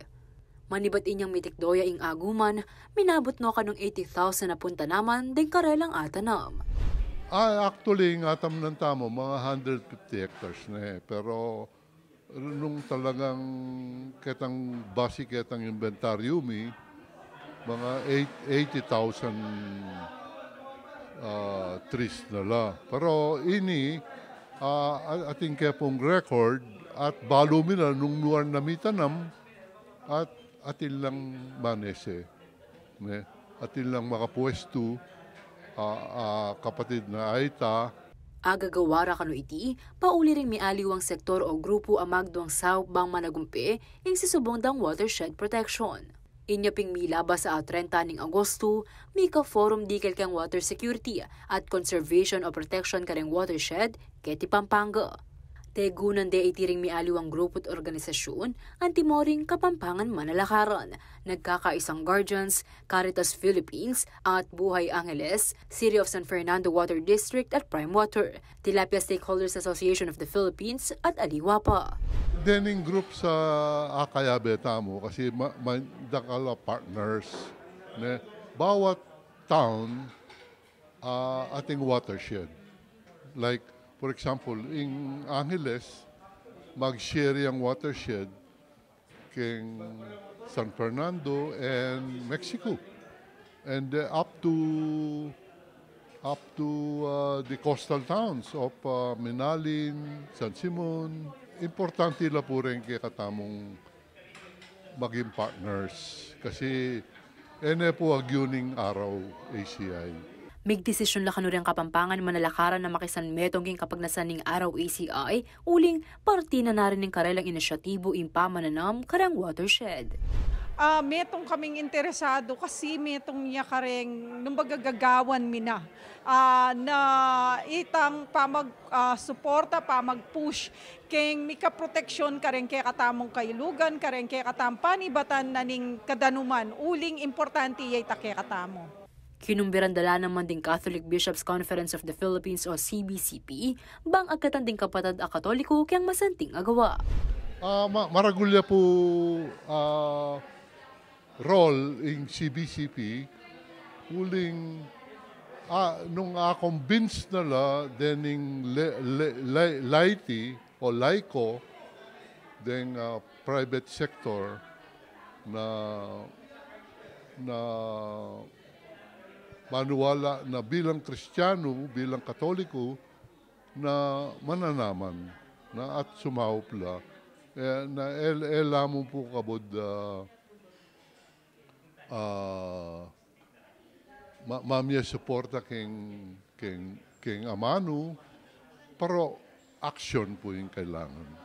Manibat inyang mitikdoya ing aguman, minabot no kanong 80,000 na punta naman din karelang atanam. Actually, ng atam ng tamo, mga 150 hectares na Pero nung talagang ketang basic ketang inventorium, mga 80,000 trees na la. Pero ini, ating kepong record at balumina nung nuar na mitanam at atin lang manese. Atin lang makapwesto kapatid na Aita. Agagawara kano iti, pauli ring mialiwang sektor o grupo amagduang South Bang Managumpe ing sisubong dang watershed protection. Inyaping milabas sa 30 ng Agosto, may ka-forum dikal kang water security at conservation o protection kareng watershed, keti Pampanga. Tegunan de itiring mialiwang grupo at organisasyon, antimoring Kapampangan Manalakaran, nagkakaisang Guardians, Caritas Philippines, at Buhay Angeles, City of San Fernando Water District at Prime Water, Tilapia Stakeholders Association of the Philippines at Aliwa pa. Dening group sa Akayabe tamo kasi dakala partners. Bawat town ating watershed. Like, for example, in Angeles, mag-share yung watershed king San Fernando and Mexico. And up to the coastal towns of Minalin, San Simon. Importante la po rin kaya katamong maging partners. Kasi po agyuning araw ACI. Mig desisyon la kanurang Kapampangan Manalakaran na makisan metong king kapag nasaning araw ACI, uling parti na narin ng karelang inisyatibo impamananam karang watershed. Metong kaming interesado kasi metong niya kareng nung bagagagawan mina na itang pamag-suporta, pamag-push keng mika proteksyon kareng kaya katamong kailugan, kareng kaya katampanibatan na ning kadanuman, uling importante yay ta kaya katamo. Kinumbiran dala naman din Catholic Bishops Conference of the Philippines o CBCP, bang agkatan din kapatid a Katoliko kayang masanting agawa. Maragulya po role in CBCP, uling nung convince na la dening laity o laiko deng private sector na manuwala na bilang Kristiyano, bilang Katoliko na mananaman na at sumahupla na elamon po kabod mamya suporta king amano pero action po yung kailangan.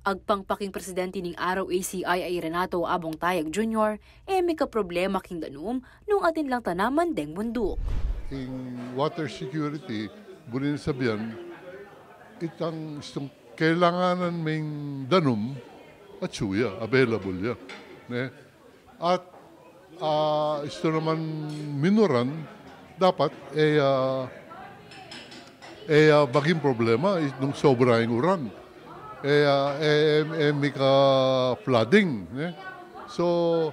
Agpangpaking presidente ning araw ACI ay Renato Abong Tayag Jr. May ka-problema king danum nung atin lang tanaman deng bundok. In water security, bunin sabihan, itang kailanganan may danum at suya, available ya. At ito naman minuran, dapat baging problema nung sobra yung uran. May ka-flooding. So,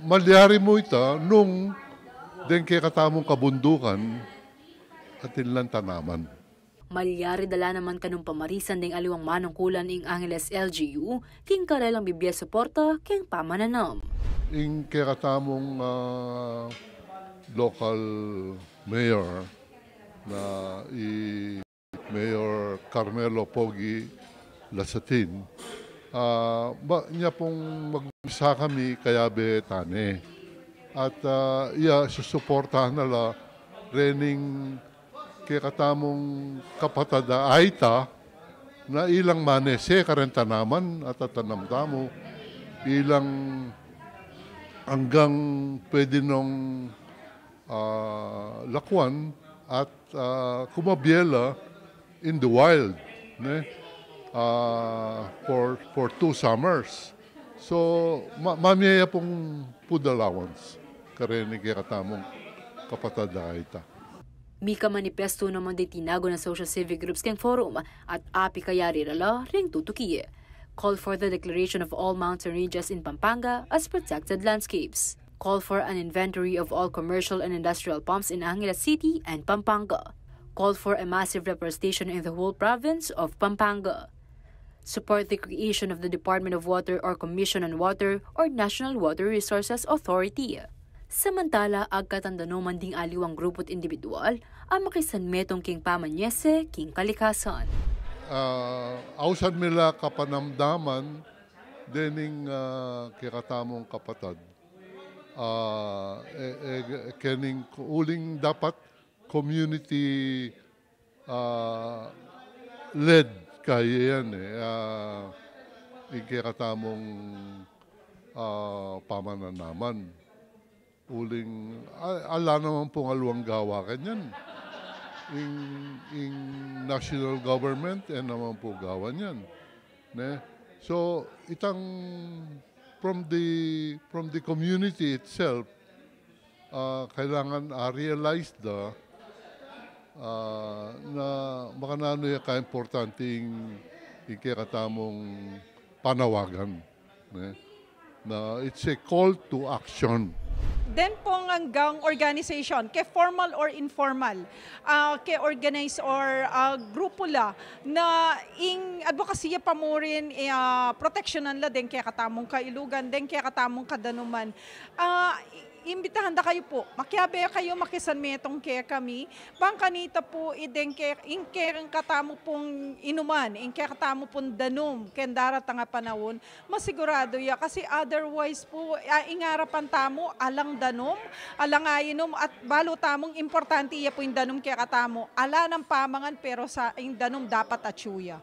malyari mo ita nung din kaya katamong kabundukan at inlang tanaman. Malyari dala naman kanong pamarisan ding aliwang manungkulan ing Angeles LGU, king karelang bibya suporta, king pamananam. Ing kaya katamong local mayor na Mayor Carmelo Pogi Lasatin, Niya pong mag-isa kami kaya betane. At susuportahan nala rening kay katamong kapatada aita na ilang manese karenta naman at tatanam tamo ilang hanggang pwede nung lakwan at kumabiela in the wild ne? For 2 summers. So mamiyaya pong food allowance kareni kay katamong kapatada aita. Mika manifesto naman di tinago ng social civic groups keng forum at api kayari rala ring tutuki. Call for the declaration of all mountain ranges in Pampanga as protected landscapes. Call for an inventory of all commercial and industrial pumps in Angeles City and Pampanga. Call for a massive reforestation in the whole province of Pampanga. Support the creation of the Department of Water or Commission on Water or National Water Resources Authority. Samantala, agkatandanuman ding aliwang grupo't individual ang makisanmetong king pamanyese king kalikasan. Ausad nila kapanamdaman dening kikatamong kapatad. Kening uling dapat community led kaya yan kikatamong pamananaman. Uling ala naman pong aluang gawa kanyan. In national government naman po gawan yan. Ne? So itang from the community itself kailangan realize na makanano yung ka-importanting ikikatamong panawagan. Ne? Na it's a call to action. Then pong hanggang organization, ke formal or informal, ke organize or grupo la na ing advokasya pa mo rin proteksyonan la din kaya katamong kailugan, din kaya katamong kadanuman. Imbitahan da kayo po, makiabe kayo makisanmetong kaya kami, bang kanita po ideng kaya katamo pong inuman, kaya katamo pong danum, kaya daratang panahon, masigurado ya, kasi otherwise po, ingarapan tamo, alang danum, alang ayinom, at balo tamong importante iya po yung danum kaya katamo, ala ng pamangan pero sa yung danum dapat atsuya.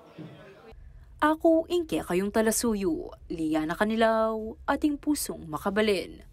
Ako ingke kayong talasuyo, Liana Kanilaw, ating pusong makabalin.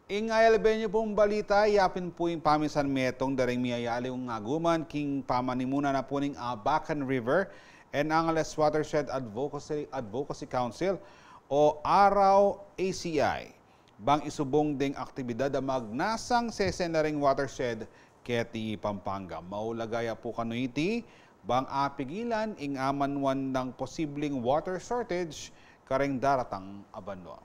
Ingayalbenyo pong balita, yapin po yung pamisan metong daring miyayali yung aguman king pamanimuna na po ning Abacan River and Angeles Watershed Advocacy Council o Araw ACI. Bang isubong ding aktibidad na magnasang sesen na ring watershed keti Pampanga. Maulagaya po kanuiti, bang apigilan ing amanwan ng posibleng water shortage kareng daratang abanwa.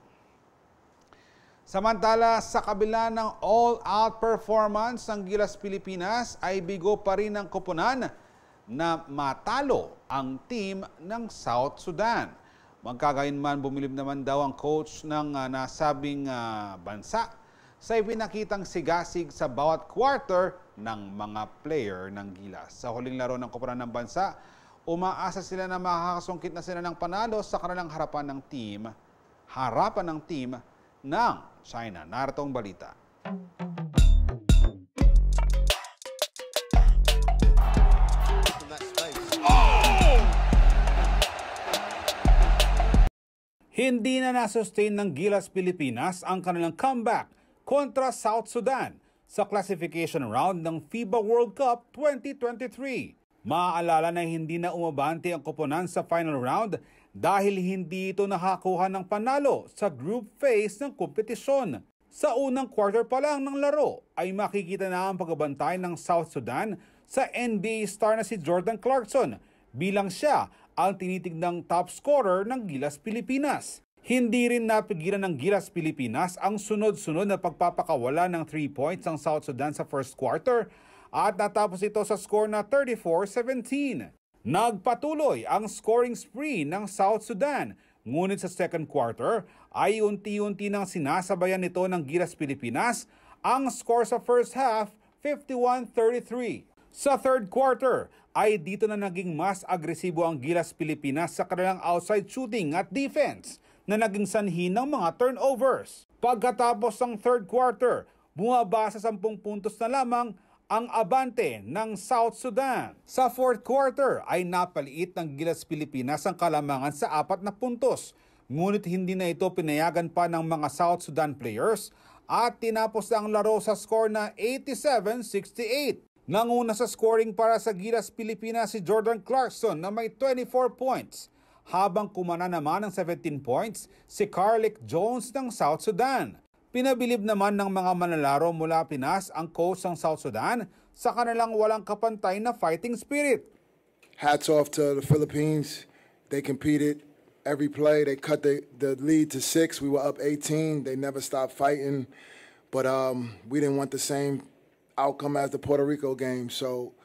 Samantala, sa kabila ng all-out performance ng Gilas Pilipinas ay bigo pa rin ang koponan na matalo ang team ng South Sudan. Magkagayunman bumilib naman daw ang coach ng nasabing bansa sa ipinakitang sigasig sa bawat quarter ng mga player ng Gilas. Sa huling laro ng koponan ng bansa, umaasa sila na makakasungkit na sila ng panalo sa kanilang harapan ng team ng China. Narito ang balita. Hindi na nasustain ng Gilas Pilipinas ang kanilang comeback kontra South Sudan sa classification round ng FIBA World Cup 2023. Maaalala na hindi na umabante ang koponan sa final round dahil hindi ito nakakuha ng panalo sa group phase ng kompetisyon. Sa unang quarter pa lang ng laro ay makikita na ang pagbabantay ng South Sudan sa NBA star na si Jordan Clarkson bilang siya ang tinitignan top scorer ng Gilas Pilipinas. Hindi rin napigilan ng Gilas Pilipinas ang sunod-sunod na pagpapakawala ng 3 points ng South Sudan sa first quarter at natapos ito sa score na 34-17. Nagpatuloy ang scoring spree ng South Sudan, ngunit sa second quarter ay unti-unti nang sinasabayan nito ng Gilas Pilipinas ang score sa first half 51-33. Sa third quarter, ay dito na naging mas agresibo ang Gilas Pilipinas sa kanilang outside shooting at defense na naging sanhi ng mga turnovers. Pagkatapos ng third quarter, bumaba sa 10 puntos na lamang ang abante ng South Sudan. Sa fourth quarter ay napaliit ng Gilas Pilipinas ang kalamangan sa 4 na puntos. Ngunit hindi na ito pinayagan pa ng mga South Sudan players at tinapos ang laro sa score na 87-68. Nanguna sa scoring para sa Gilas Pilipinas si Jordan Clarkson na may 24 points. Habang kumana naman ng 17 points si Carlick Jones ng South Sudan. Pinabilib naman ng mga manlalaro mula Pinas ang coach ng South Sudan sa kanilang walang kapantay na fighting spirit. Hats off to the Philippines. They competed every play. They cut the lead to 6. We were up 18. They never stopped fighting. But we didn't want the same outcome as the Puerto Rico game. So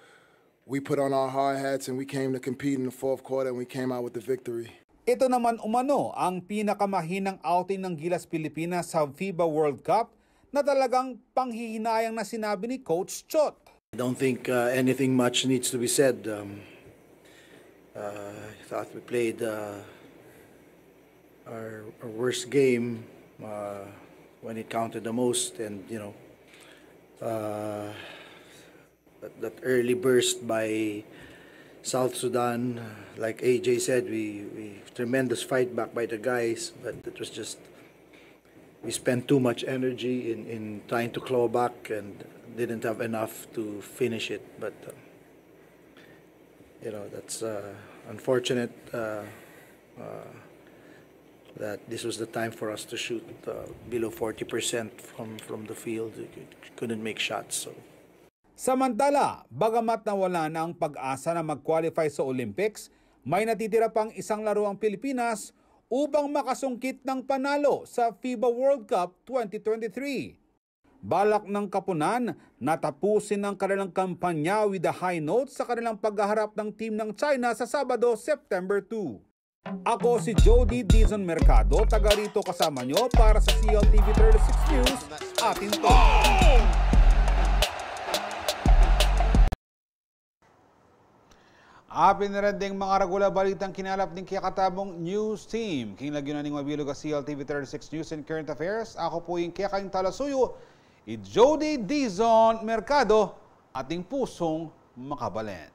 we put on our hard hats and we came to compete in the fourth quarter and we came out with the victory. Ito naman umano ang pinakamahinang outing ng Gilas Pilipinas sa FIBA World Cup na talagang panghihinayang na sinabi ni Coach Chot. I don't think anything much needs to be said. I thought we played our worst game when it counted the most, and you know that early burst by South Sudan, like AJ said, we tremendous fight back by the guys, but it was just we spent too much energy in trying to claw back and didn't have enough to finish it. But you know, that's unfortunate that this was the time for us to shoot below 40% from the field. We couldn't make shots. So. Samantala, bagamat nawala na ang pag-asa na mag-qualify sa Olympics, may natitira pang isang laro ang Pilipinas upang makasungkit ng panalo sa FIBA World Cup 2023. Balak ng Kapunan na tapusin ang kanilang kampanya with a high note sa kanilang paghaharap ng team ng China sa Sabado, September 2. Ako si Jody Dizon Mercado, taga rito kasama nyo para sa CLTV 36 News, atin to. Apin na rin ding mga regular balitang kinalap ng kakatabong news team. Kinlagyan na ning mabilog ang CLTV 36 News and Current Affairs. Ako po yung kakaing talasuyo, Jody Dizon Mercado, ating pusong makabalen.